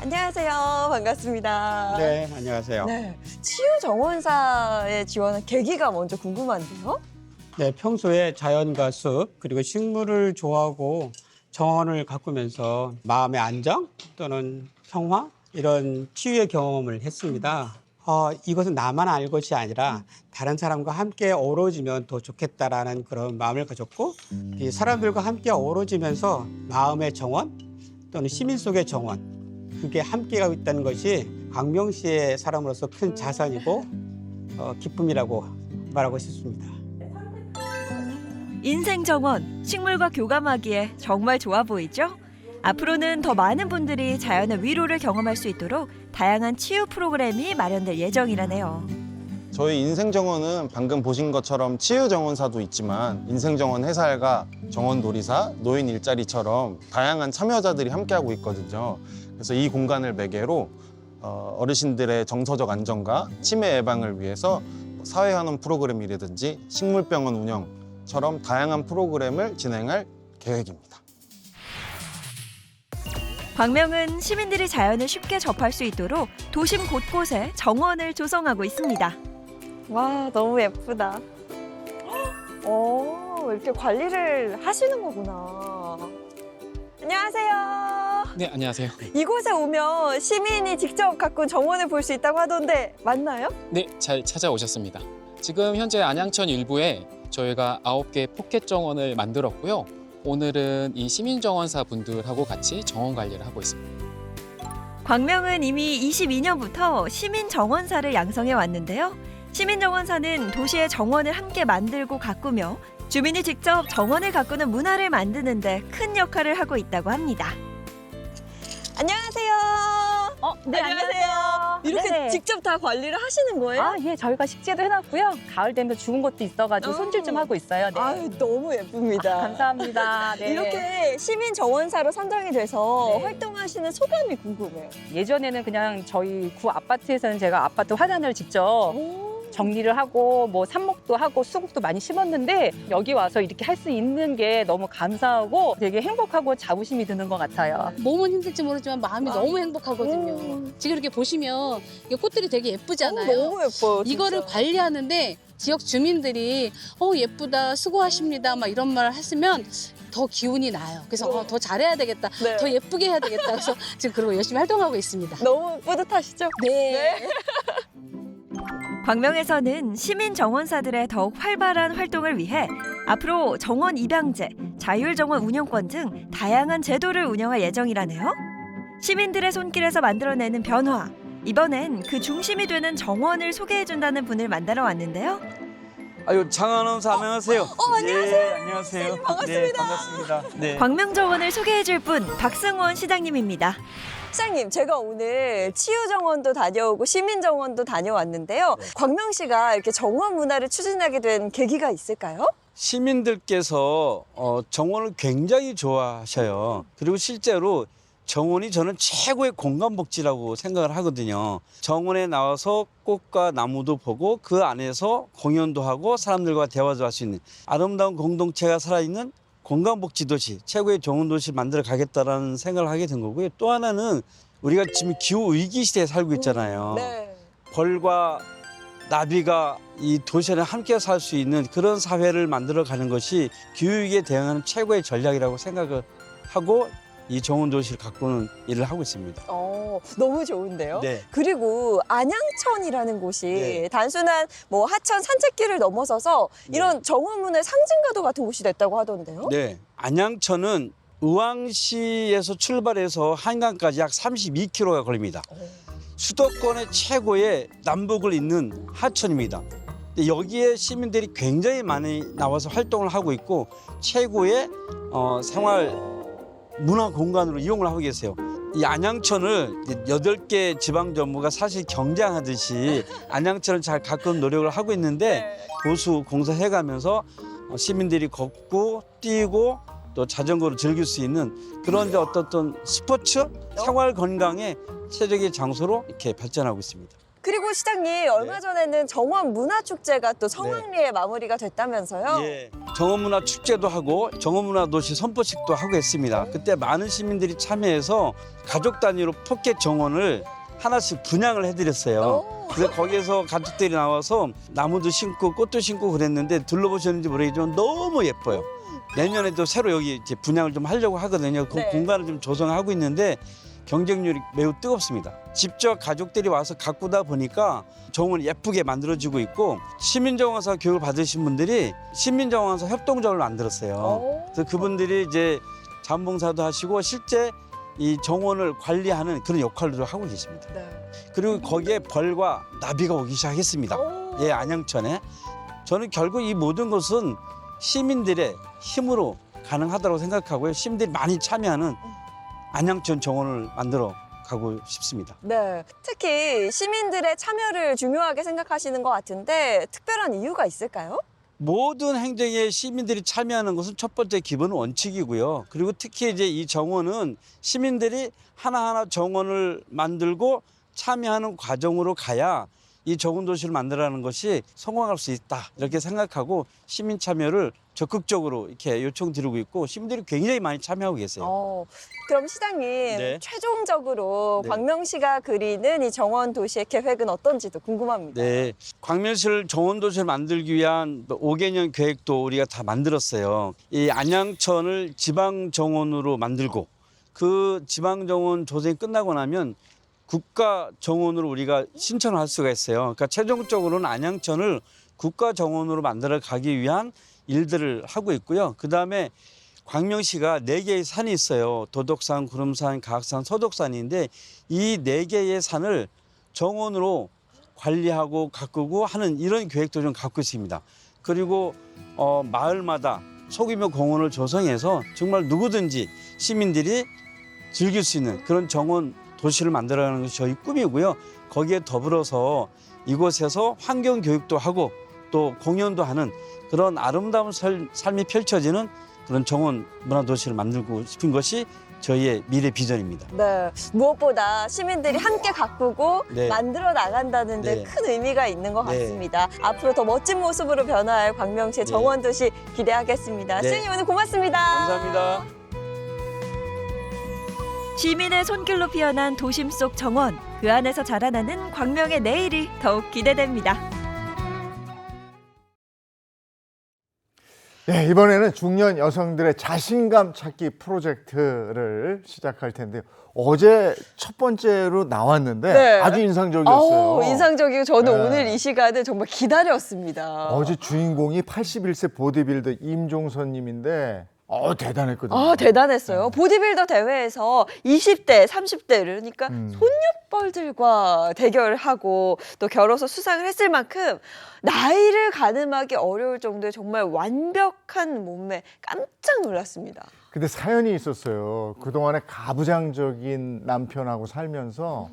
안녕하세요. 반갑습니다. 네, 안녕하세요. 네. 치유 정원사에 지원한 계기가 먼저 궁금한데요. 네, 평소에 자연과 숲 그리고 식물을 좋아하고 정원을 가꾸면서 마음의 안정 또는 평화 이런 치유의 경험을 했습니다. 이것은 나만 알 것이 아니라 다른 사람과 함께 어우러지면 더 좋겠다라는 그런 마음을 가졌고 이 사람들과 함께 어우러지면서 마음의 정원 또는 시민 속의 정원 그게 함께 가고 있다는 것이 광명시의 사람으로서 큰 자산이고 기쁨이라고 말하고 싶습니다. 인생정원, 식물과 교감하기에 정말 좋아 보이죠? 앞으로는 더 많은 분들이 자연의 위로를 경험할 수 있도록 다양한 치유 프로그램이 마련될 예정이라네요. 저희 인생정원은 방금 보신 것처럼 치유정원사도 있지만 인생정원 해살과 정원놀이사, 노인 일자리처럼 다양한 참여자들이 함께하고 있거든요. 그래서 이 공간을 매개로 어르신들의 정서적 안정과 치매 예방을 위해서 사회환원 프로그램이라든지 식물병원 운영처럼 다양한 프로그램을 진행할 계획입니다. 광명은 시민들이 자연을 쉽게 접할 수 있도록 도심 곳곳에 정원을 조성하고 있습니다. 와, 너무 예쁘다. 이렇게 관리를 하시는 거구나. 안녕하세요. 네, 안녕하세요. 이곳에 오면 시민이 직접 가꾼 정원을 볼 수 있다고 하던데 맞나요? 네, 잘 찾아오셨습니다. 지금 현재 안양천 일부에 저희가 9개 포켓 정원을 만들었고요. 오늘은 이 시민정원사 분들하고 같이 정원 관리를 하고 있습니다. 광명은 이미 22년부터 시민정원사를 양성해 왔는데요. 시민정원사는 도시의 정원을 함께 만들고 가꾸며 주민이 직접 정원을 가꾸는 문화를 만드는 데 큰 역할을 하고 있다고 합니다. 안녕하세요. 네, 안녕하세요. 이렇게 네. 직접 다 관리를 하시는 거예요? 예, 저희가 식재도 해놨고요. 가을 되면 죽은 것도 있어가지고 손질 좀 하고 있어요. 네. 아유, 너무 예쁩니다. 감사합니다. 네. 이렇게 시민정원사로 선정이 돼서 네. 활동하시는 소감이 궁금해요. 예전에는 그냥 저희 구 아파트에서는 제가 아파트 화단을 직접 정리를 하고 뭐 삽목도 하고 수국도 많이 심었는데 여기 와서 이렇게 할 수 있는 게 너무 감사하고 되게 행복하고 자부심이 드는 것 같아요. 몸은 힘들지 모르지만 마음이 너무 행복하거든요. 지금 이렇게 보시면 이 꽃들이 되게 예쁘잖아요. 너무 예뻐요. 이거를 진짜. 관리하는데 지역 주민들이 예쁘다, 수고하십니다 막 이런 말 하시면 더 기운이 나요. 그래서 더 잘해야 되겠다, 네. 더 예쁘게 해야 되겠다. 그래서 지금 그러고 열심히 활동하고 있습니다. 너무 뿌듯하시죠? 네. 광명에서는 시민 정원사들의 더욱 활발한 활동을 위해 앞으로 정원 입양제, 자율정원 운영권 등 다양한 제도를 운영할 예정이라네요. 시민들의 손길에서 만들어내는 변화. 이번엔 그 중심이 되는 정원을 소개해준다는 분을 만나러 왔는데요. 장아나운서 안녕하세요. 안녕하세요. 네, 안녕하세요. 선생님, 반갑습니다. 네, 반갑습니다. 네. 광명정원을 소개해줄 분 박승원 시장님입니다. 시장님, 제가 오늘 치유정원도 다녀오고 시민정원도 다녀왔는데요. 광명시가 이렇게 정원 문화를 추진하게 된 계기가 있을까요? 시민들께서 정원을 굉장히 좋아하셔요. 그리고 실제로 정원이 저는 최고의 공간복지라고 생각을 하거든요. 정원에 나와서 꽃과 나무도 보고 그 안에서 공연도 하고 사람들과 대화도 할 수 있는 아름다운 공동체가 살아있는 공간복지 도시, 최고의 정원 도시를 만들어 가겠다라는 생각을 하게 된 거고요. 또 하나는 우리가 지금 기후 위기 시대에 살고 있잖아요. 네. 벌과 나비가 이 도시에 함께 살 수 있는 그런 사회를 만들어 가는 것이 기후위기에 대응하는 최고의 전략이라고 생각을 하고 이 정원 도시를 가꾸는 일을 하고 있습니다. 너무 좋은데요. 네. 그리고 안양천이라는 곳이 네. 단순한 뭐 하천 산책길을 넘어서서 이런 정원문의 상징과도 같은 곳이 됐다고 하던데요. 네. 안양천은 의왕시에서 출발해서 한강까지 약 32km가 걸립니다. 수도권의 최고의 남북을 잇는 하천입니다. 근데 여기에 시민들이 굉장히 많이 나와서 활동을 하고 있고 최고의 생활 문화 공간으로 이용을 하고 계세요. 이 안양천을 8개 지방정부가 사실 경쟁하듯이 안양천을 잘 가꾸는 노력을 하고 있는데 보수 공사해가면서 시민들이 걷고 뛰고 또 자전거를 즐길 수 있는 그런 이제 어떤 스포츠 생활 건강의 최적의 장소로 이렇게 발전하고 있습니다. 그리고 시장님 얼마 전에는 정원 문화축제가 또 성황리에 마무리가 됐다면서요. 예, 정원문화 축제도 하고 정원문화 도시 선포식도 하고 했습니다. 그때 많은 시민들이 참여해서 가족 단위로 포켓 정원을 하나씩 분양을 해드렸어요. 그래서 거기에서 가족들이 나와서 나무도 심고 꽃도 심고 그랬는데 둘러보셨는지 모르겠지만 너무 예뻐요. 내년에도 새로 여기 이제 분양을 좀 하려고 하거든요. 그 네. 공간을 좀 조성하고 있는데 경쟁률이 매우 뜨겁습니다. 직접 가족들이 와서 가꾸다 보니까 정원을 예쁘게 만들어지고 있고 시민정원사 교육을 받으신 분들이 시민정원사 협동조합을 만들었어요. 그래서 그분들이 이제 자원봉사도 하시고 실제 이 정원을 관리하는 그런 역할도 하고 계십니다. 그리고 거기에 벌과 나비가 오기 시작했습니다. 예, 안양천에. 저는 결국 이 모든 것은 시민들의 힘으로 가능하다고 생각하고요. 시민들이 많이 참여하는 안양천 정원을 만들어 가고 싶습니다. 네. 특히 시민들의 참여를 중요하게 생각하시는 것 같은데 특별한 이유가 있을까요? 모든 행정에 시민들이 참여하는 것은 첫 번째 기본 원칙이고요. 그리고 특히 이제 이 정원은 시민들이 하나하나 정원을 만들고 참여하는 과정으로 가야 이 정원 도시를 만들어가는 것이 성공할 수 있다 이렇게 생각하고 시민 참여를 적극적으로 이렇게 요청드리고 있고 시민들이 굉장히 많이 참여하고 계세요. 그럼 시장님 네. 최종적으로 네. 광명시가 그리는 이 정원 도시의 계획은 어떤지도 궁금합니다. 네, 광명시를 정원 도시를 만들기 위한 5개년 계획도 우리가 다 만들었어요. 이 안양천을 지방 정원으로 만들고 그 지방 정원 조성이 끝나고 나면 국가 정원으로 우리가 신청을 할 수가 있어요. 그러니까 최종적으로는 안양천을 국가 정원으로 만들어 가기 위한 일들을 하고 있고요. 그다음에 광명시가 4개의 산이 있어요. 도덕산, 구름산, 가악산, 서독산인데 이 4개의 산을 정원으로 관리하고 가꾸고 하는 이런 계획도 좀 갖고 있습니다. 그리고 마을마다 소규모 공원을 조성해서 정말 누구든지 시민들이 즐길 수 있는 그런 정원 도시를 만들어가는 것이 저희 꿈이고요. 거기에 더불어서 이곳에서 환경 교육도 하고 또 공연도 하는 그런 아름다운 삶이 펼쳐지는 그런 정원 문화 도시를 만들고 싶은 것이 저희의 미래 비전입니다. 네. 무엇보다 시민들이 함께 가꾸고 네. 만들어 나간다는 데 네. 큰 의미가 있는 것 네. 같습니다. 앞으로 더 멋진 모습으로 변화할 광명시의 네. 정원 도시 기대하겠습니다. 네. 시장님 오늘 고맙습니다. 감사합니다. 시민의 손길로 피어난 도심 속 정원, 그 안에서 자라나는 광명의 내일이 더욱 기대됩니다. 네, 이번에는 중년 여성들의 자신감 찾기 프로젝트를 시작할 텐데요. 어제 첫 번째로 나왔는데 네. 아주 인상적이었어요. 인상적이고 저는 네. 오늘 이 시간을 정말 기다렸습니다. 어제 주인공이 81세 보디빌더 임종선님인데 대단했거든요. 대단했어요. 보디빌더 대회에서 20대, 30대 그러니까 손녀뻘들과 대결하고 또 겨뤄서 수상을 했을 만큼 나이를 가늠하기 어려울 정도의 정말 완벽한 몸매 깜짝 놀랐습니다. 근데 사연이 있었어요. 그동안에 가부장적인 남편하고 살면서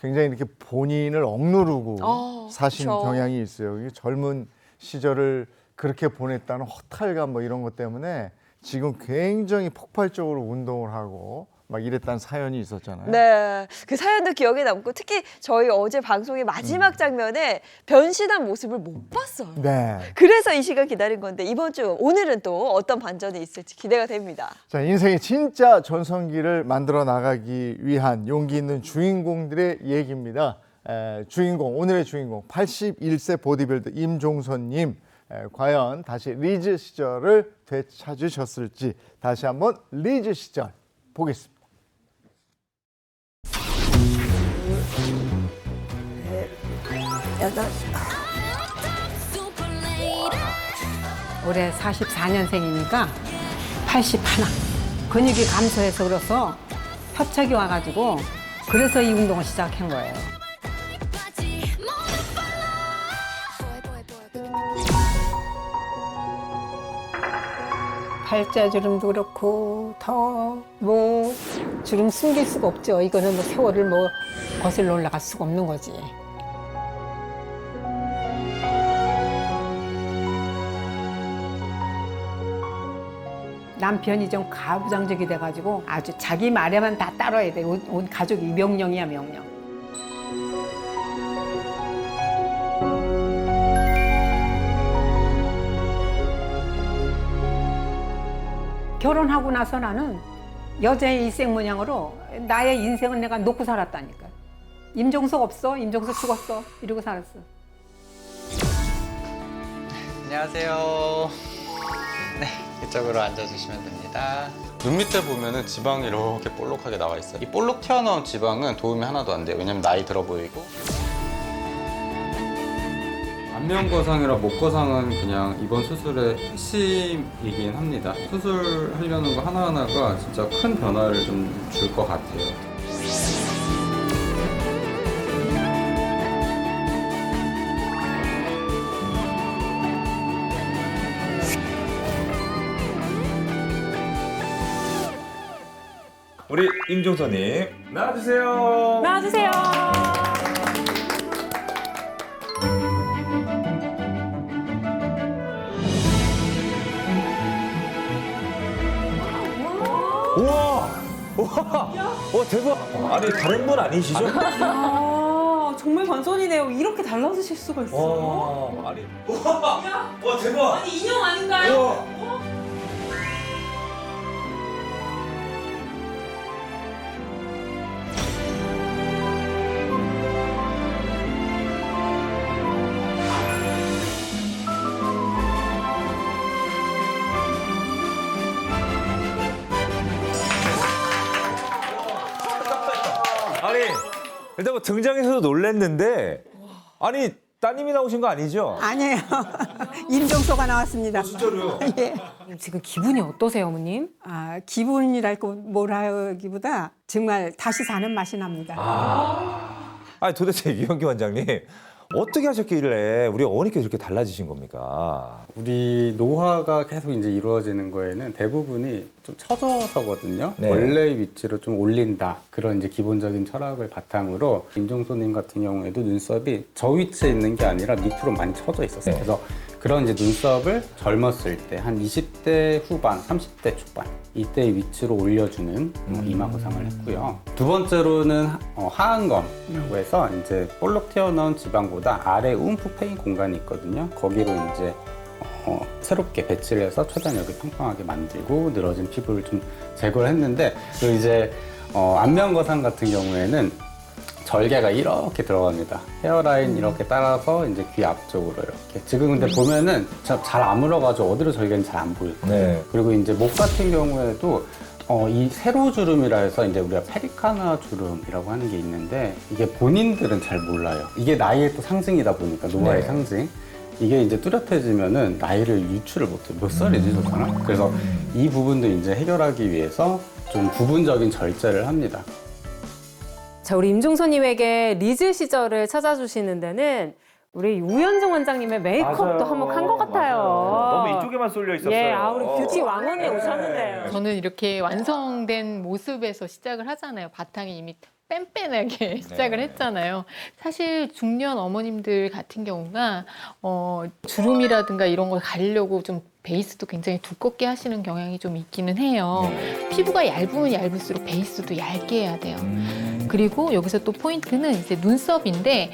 굉장히 이렇게 본인을 억누르고 사신 그쵸. 경향이 있어요. 이게 젊은 시절을 그렇게 보냈다는 허탈감 뭐 이런 것 때문에 지금 굉장히 폭발적으로 운동을 하고 막 이랬다는 사연이 있었잖아요. 네, 그 사연도 기억에 남고 특히 저희 어제 방송의 마지막 장면에 변신한 모습을 못 봤어요. 네. 그래서 이 시간 기다린 건데 이번 주 오늘은 또 어떤 반전이 있을지 기대가 됩니다. 자, 인생의 진짜 전성기를 만들어 나가기 위한 용기 있는 주인공들의 얘기입니다. 오늘의 주인공 81세 보디빌더 임종선님, 과연 다시 리즈 시절을 되찾으셨을지 다시 한번 리즈 시절 보겠습니다. 올해 44년생이니까 81. 근육이 감소해서 그래서 협착이 와가지고 그래서 이 운동을 시작한 거예요. 팔자주름도 그렇고 더 뭐 주름 숨길 수가 없죠. 이거는 뭐 세월을 뭐 거슬러 올라갈 수가 없는 거지. 남편이 좀 가부장적이 돼가지고 아주 자기 말에만 다 따라야 돼. 온 가족이 명령이야, 명령. 결혼하고 나서 나는 여자의 일생 모양으로 나의 인생은 내가 놓고 살았다니까. 임종석 없어? 임종석 죽었어? 이러고 살았어. 안녕하세요. 네, 이쪽으로 앉아주시면 됩니다. 눈 밑에 보면은 지방이 이렇게 볼록하게 나와 있어요. 이 볼록 튀어나온 지방은 도움이 하나도 안 돼요. 왜냐면 나이 들어 보이고. 안면거상이랑 목거상은 그냥 이번 수술의 핵심이긴 합니다. 수술하려는 거 하나하나가 진짜 큰 변화를 좀 줄 것 같아요. 우리 임종선님 나와주세요. 나와주세요. 우와, 대박. 아니 다른 분 아니시죠? 아, 정말 반전이네요. 이렇게 달라지실 수가 있어요. 아니, 와 대박. 아니 인형 아닌가요? 아니 일단 뭐 등장해서도 놀랬는데 아니 따님이 나오신 거 아니죠? 아니에요. 임종서가 나왔습니다. 진짜로요? 예. 지금 기분이 어떠세요, 어머님? 아, 기분이랄고 뭐라기보다 정말 다시 사는 맛이 납니다. 아니 도대체 유영기 원장님 어떻게 하셨길래 우리 어머니께 이렇게 달라지신 겁니까? 우리 노화가 계속 이제 이루어지는 거에는 대부분이 좀 처져서거든요. 네. 원래의 위치로 좀 올린다. 그런 이제 기본적인 철학을 바탕으로 임종소님 같은 경우에도 눈썹이 저 위치에 있는 게 아니라 밑으로 많이 처져 있었어요. 네. 그래서 그런 이제 눈썹을 젊었을 때 한 20대 후반, 30대 초반 이때의 위치로 올려주는 이마 거상을 했고요. 두 번째로는 하안검이라고 해서 이제 볼록 튀어나온 지방보다 아래 움푹 패인 공간이 있거든요. 거기로 이제 새롭게 배치를 해서 초단역을 평평하게 만들고 늘어진 피부를 좀 제거를 했는데 그 이제 안면 거상 같은 경우에는 절개가 이렇게 들어갑니다. 헤어라인 이렇게 따라서 이제 귀 앞쪽으로 이렇게. 지금 근데 보면은 잘 안 물어가지고 어디로 절개는 잘 안 보일 거예요. 네. 그리고 이제 목 같은 경우에도 이 세로 주름이라 해서 이제 우리가 페리카나 주름이라고 하는 게 있는데 이게 본인들은 잘 몰라요. 이게 나이의 또 상징이다 보니까 노화의 네. 상징. 이게 이제 뚜렷해지면은 나이를 유추를 못해. 몇 살이지, 저 사람? 그래서 이 부분도 이제 해결하기 위해서 좀 부분적인 절제를 합니다. 자, 우리 임종선님에게 리즈 시절을 찾아주시는 데는 우리 우현정 원장님의 메이크업도 한몫한 것 같아요. 너무 이쪽에만 쏠려 있었어요. 예, 우리 뷰티 왕언에 오셨는데요. 저는 이렇게 완성된 모습에서 시작을 하잖아요. 바탕이 이미 뺀뺀하게 시작을 했잖아요. 사실 중년 어머님들 같은 경우가 주름이라든가 이런 걸 가리려고 좀 베이스도 굉장히 두껍게 하시는 경향이 좀 있기는 해요. 피부가 얇으면 얇을수록 베이스도 얇게 해야 돼요. 그리고 여기서 또 포인트는 이제 눈썹인데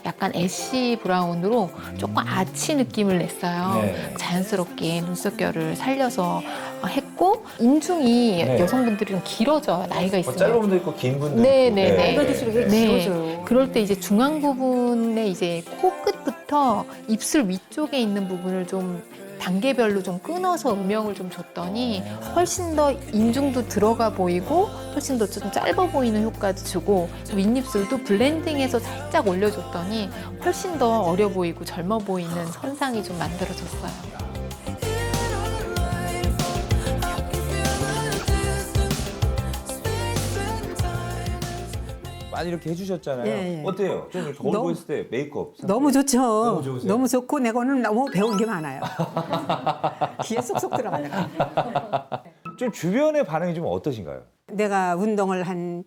약간 애쉬 브라운으로 조금 아치 느낌을 냈어요. 자연스럽게 눈썹결을 살려서 했고 인중이 여성분들이 좀 길어져요. 나이가 있으면. 짧은 분도 있고 긴 분도 네네. 있고. 나이가 들수록 이게 길어져요. 그럴 때 이제 중앙 부분에 이제 코 끝부터 입술 위쪽에 있는 부분을 좀 단계별로 좀 끊어서 음영을 좀 줬더니 훨씬 더 인중도 들어가 보이고 훨씬 더 좀 짧아 보이는 효과도 주고 윗입술도 블렌딩해서 살짝 올려줬더니 훨씬 더 어려 보이고 젊어 보이는 선상이 좀 만들어졌어요. 많이 이렇게 해주셨잖아요. 예, 예. 어때요? 좀 이렇게 거울 보였을 때 메이크업. 너무 좋죠. 너무 좋으세요? 너무 좋고 내가는 너무 배운 게 많아요. 귀에 쏙쏙 들어가더라고요. 좀 주변의 반응이 좀 어떠신가요? 내가 운동을 한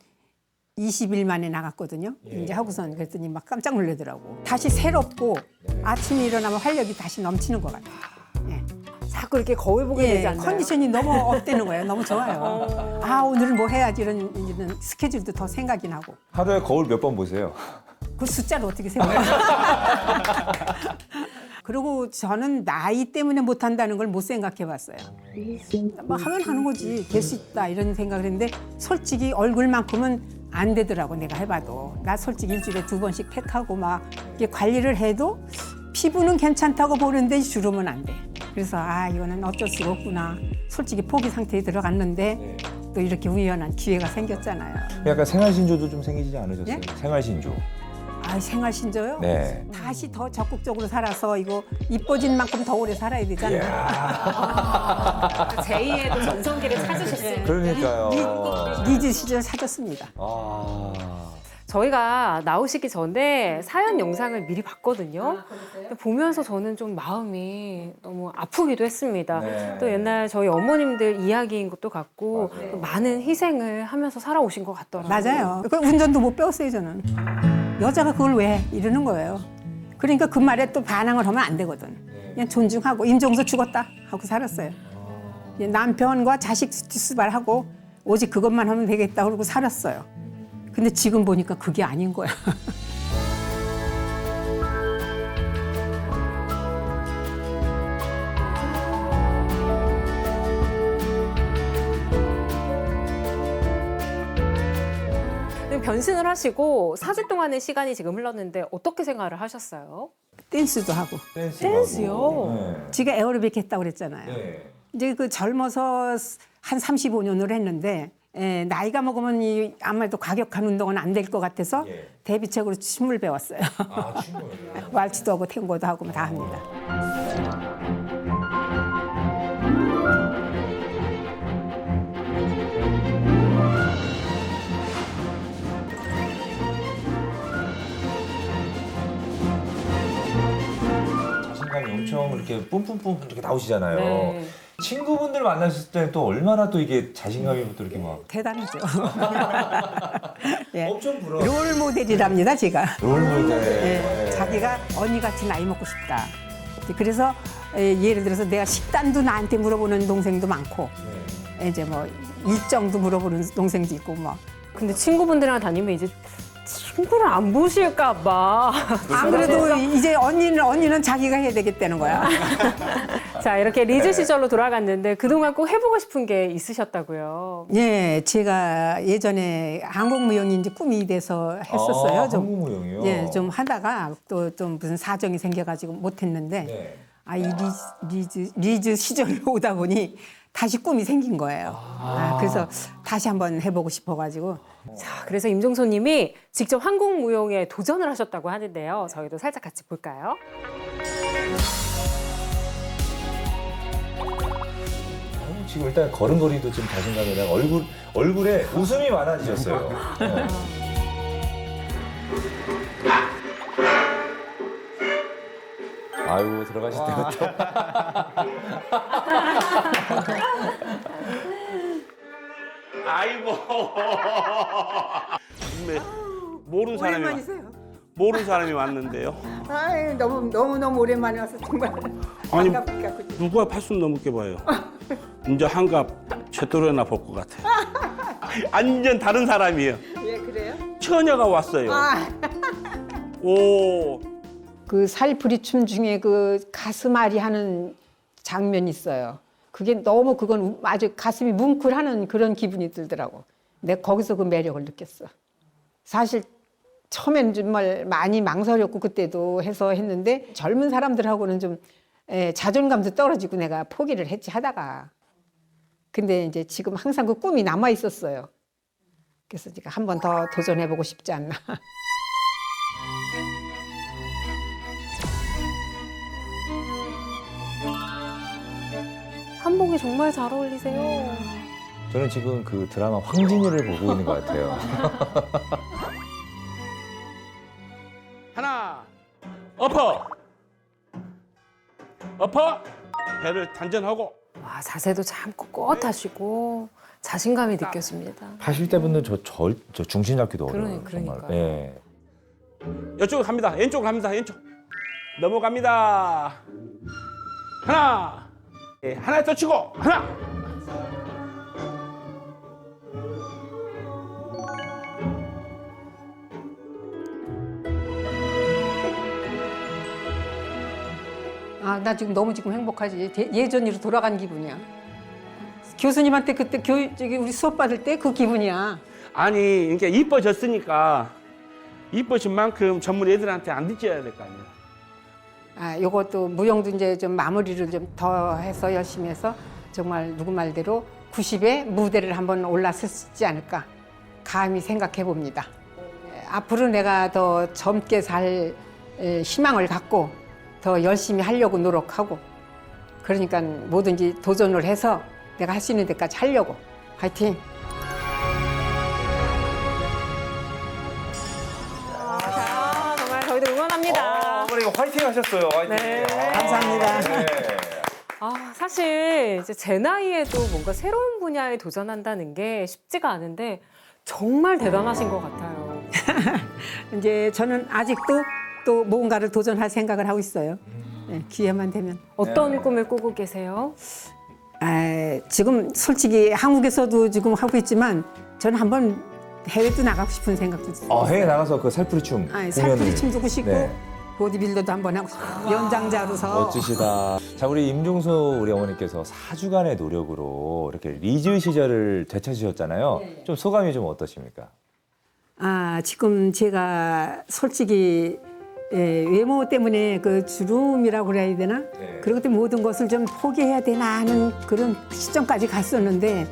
20일 만에 나갔거든요. 이제 하고선 그랬더니 막 깜짝 놀라더라고. 다시 새롭고 아침에 일어나면 활력이 다시 넘치는 것 같아요. 예. 자꾸 이렇게 거울 보게 되지 않나요? 컨디션이 너무 업되는 거예요. 너무 좋아요. 아 오늘은 뭐 해야지 이런 스케줄도 더 생각이 나고. 하루에 거울 몇 번 보세요? 그 숫자를 어떻게 세워요? 그리고 저는 나이 때문에 못한다는 걸 못 생각해 봤어요. 뭐 하면 하는 거지. 될 수 있다 이런 생각을 했는데 솔직히 얼굴만큼은 안 되더라고 내가 해봐도. 나 솔직히 일주일에 2번씩 팩하고 막 이렇게 관리를 해도 피부는 괜찮다고 보는데 주름은 안 돼. 그래서 아 이거는 어쩔 수가 없구나. 솔직히 포기 상태에 들어갔는데 또 이렇게 우연한 기회가 생겼잖아요. 약간 생활신조도 좀 생기지 않으셨어요? 예? 생활신조. 아 생활신조요? 네. 다시 더 적극적으로 살아서 이거 이뻐진 만큼 더 오래 살아야 되잖아요. 제2의 또 전성기를 찾으셨어요. 그러니까요. 리즈 시절 사줬습니다. 저희가 나오시기 전에 사연 영상을 미리 봤거든요. 근데 보면서 저는 좀 마음이 너무 아프기도 했습니다. 네. 또 옛날 저희 어머님들 이야기인 것도 같고 또 많은 희생을 하면서 살아오신 것 같더라고요. 맞아요. 그 운전도 못 배웠어요 저는. 여자가 그걸 왜 해? 이러는 거예요. 그러니까 그 말에 또 반항을 하면 안 되거든. 그냥 존중하고 임종서 죽었다 하고 살았어요. 남편과 자식 뒷수발하고 오직 그것만 하면 되겠다 그러고 살았어요. 근데 지금 보니까 그게 아닌 거야. 변신을 하시고 4주 동안의 시간이 지금 흘렀는데 어떻게 생활을 하셨어요? 댄스도 하고. 댄스요? 지가 에어로빅 했다고 그랬잖아요. 이제 그 젊어서 한 35년을 했는데 나이가 먹으면 아무래도 과격한 운동은 안 될 것 같아서 대비책으로 춤을 배웠어요. 왈츠도 하고 탱고도 하고 다 합니다. 자신감이 엄청 이렇게 뿜뿜뿜 이렇게 나오시잖아요. 네. 친구분들 만났을 때 또 얼마나 또 이게 자신감이 또 이렇게 막 대단하죠. 예. 엄청 부러워. 롤 모델이랍니다, 제가. 롤 모델. 예. 자기가 언니같이 나이 먹고 싶다. 그래서 예를 들어서 내가 식단도 나한테 물어보는 동생도 많고, 이제 뭐 일정도 물어보는 동생도 있고 뭐. 근데 친구분들이랑 다니면 이제 친구를 안 보실까 봐. 안 그래도 이제 언니는 자기가 해야 되겠다는 거야. 자, 이렇게 리즈 시절로 돌아갔는데 그동안 꼭 해보고 싶은 게 있으셨다고요. 예, 제가 예전에 항공무용이 이제 꿈이 돼서 했었어요. 아, 항공무용이요? 예, 좀 하다가 또 좀 무슨 사정이 생겨가지고 못했는데, 아, 이 리즈 시절로 오다 보니 다시 꿈이 생긴 거예요. 그래서 다시 한번 해보고 싶어가지고. 자, 그래서 임종소님이 직접 항공무용에 도전을 하셨다고 하는데요. 저희도 살짝 같이 볼까요? 지금 일단 걸음걸이도 좀 자신감이 나고 얼굴에 웃음이 많아지셨어요. 네. 아이고 들어가실 때부터. 아이고. 모르는 사람이 오랜만이세요. 모르는 사람이 왔는데요. 아이, 너무 오랜만에 와서 정말 아니 반갑다. 누가 80 넘게 봐요. 이제 한갑 제대로나 볼 것 같아요. 완전 다른 사람이에요. 예, 그래요? 처녀가 왔어요. 오. 그 살풀이 춤 중에 그 가슴앓이 하는 장면이 있어요. 그게 너무 그건 아주 가슴이 뭉클하는 그런 기분이 들더라고. 내가 거기서 그 매력을 느꼈어. 사실 처음엔 정말 많이 망설였고 그때도 해서 했는데 젊은 사람들하고는 좀 자존감도 떨어지고 내가 포기를 했지 하다가. 근데 이제 지금 항상 그 꿈이 남아 있었어요. 그래서 제가 한 번 더 도전해보고 싶지 않나. 한복이 정말 잘 어울리세요. 저는 지금 그 드라마 황진이를 보고 있는 것 같아요. 하나, 엎어, 배를 단전하고. 와, 자세도 참 꼿꼿하시고 자신감이 느껴집니다. 80대 분들 저 중심 잡기도 어려워요. 그러니까요. 정말. 예. 이쪽으로 갑니다. 왼쪽으로 갑니다. 왼쪽. 넘어갑니다. 하나, 하나 더 치고 하나. 아, 나 지금 너무 지금 행복하지. 예전으로 돌아간 기분이야. 교수님한테 그때 우리 수업 받을 때 그 기분이야. 아니, 그러니까 이뻐졌으니까 이뻐진 만큼 전문 애들한테 안 늦춰야 될 거 아니에요. 아, 요것도 무용도 이제 좀 마무리를 좀 더 해서 열심히 해서 정말 누구 말대로 90에 무대를 한번 올라섰지 않을까 감히 생각해 봅니다. 앞으로 내가 더 젊게 살 희망을 갖고 더 열심히 하려고 노력하고 그러니까 뭐든지 도전을 해서 내가 할 수 있는 데까지 하려고. 화이팅! 정말 저희도 응원합니다. 어머니 화이팅 하셨어요. 화이팅. 네. 감사합니다. 네. 사실 이제 제 나이에도 뭔가 새로운 분야에 도전한다는 게 쉽지가 않은데 정말 대단하신 것 같아요. 이제 저는 아직도 또 뭔가를 도전할 생각을 하고 있어요. 네, 기회만 되면. 어떤 꿈을 꾸고 계세요? 지금 솔직히 한국에서도 지금 하고 있지만 저는 한번 해외도 나가고 싶은 생각도 있어요. 해외 나가서 그 살풀이 춤 공연을. 살풀이 춤도 하고 싶고 네. 보디빌더도 한번 하고 싶어요. 연장자로서. 멋지시다. 자, 우리 임종소 우리 어머니께서 4주간의 노력으로 이렇게 리즈 시절을 되찾으셨잖아요. 좀 소감이 좀 어떠십니까? 지금 제가 솔직히 외모 때문에 그 주름이라고 그래야 되나? 그런 것들 모든 것을 좀 포기해야 되나 하는 그런 시점까지 갔었는데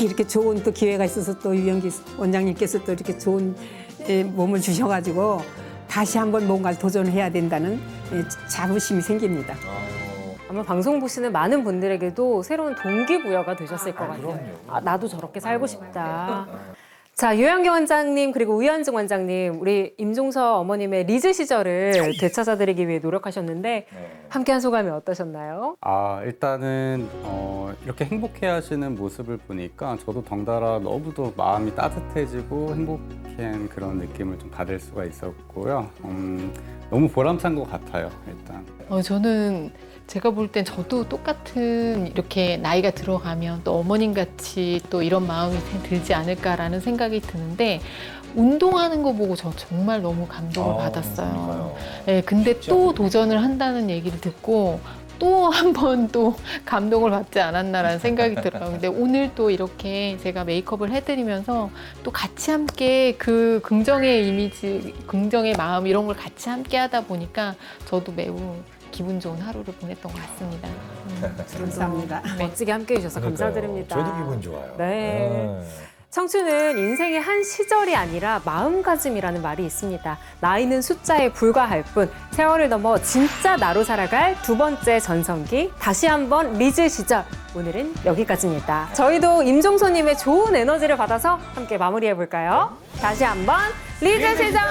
이렇게 좋은 또 기회가 있어서 또 유영기 원장님께서 또 이렇게 좋은 몸을 주셔가지고 다시 한번 뭔가를 도전해야 된다는 자부심이 생깁니다. 아마 방송 보시는 많은 분들에게도 새로운 동기부여가 되셨을 것 같아요. 나도 저렇게 살고 싶다. 자, 유영기 원장님 그리고 우현증 원장님, 우리 임종서 어머님의 리즈 시절을 되찾아드리기 위해 노력하셨는데 함께한 소감이 어떠셨나요? 일단은 이렇게 행복해하시는 모습을 보니까 저도 덩달아 너무도 마음이 따뜻해지고 행복한 그런 느낌을 좀 받을 수가 있었고요. 너무 보람찬 것 같아요, 일단. 저는 제가 볼 땐 저도 똑같은 이렇게 나이가 들어가면 또 어머님 같이 또 이런 마음이 들지 않을까라는 생각이 드는데 운동하는 거 보고 저 정말 너무 감동을 받았어요. 네, 근데 또 도전을 한다는 얘기를 듣고 또 한 번 또 감동을 받지 않았나라는 생각이 들어요. 근데 오늘 또 이렇게 제가 메이크업을 해드리면서 또 같이 함께 그 긍정의 이미지, 긍정의 마음 이런 걸 같이 함께 하다 보니까 저도 매우 기분 좋은 하루를 보냈던 것 같습니다. 감사합니다. 멋지게 함께해 주셔서 감사드립니다. 저도 기분 좋아요. 네. 청춘은 인생의 한 시절이 아니라 마음가짐이라는 말이 있습니다. 나이는 숫자에 불과할 뿐 세월을 넘어 진짜 나로 살아갈 두 번째 전성기 다시 한번 리즈 시절 오늘은 여기까지입니다. 저희도 임종소님의 좋은 에너지를 받아서 함께 마무리해 볼까요? 다시 한번 리즈 시절!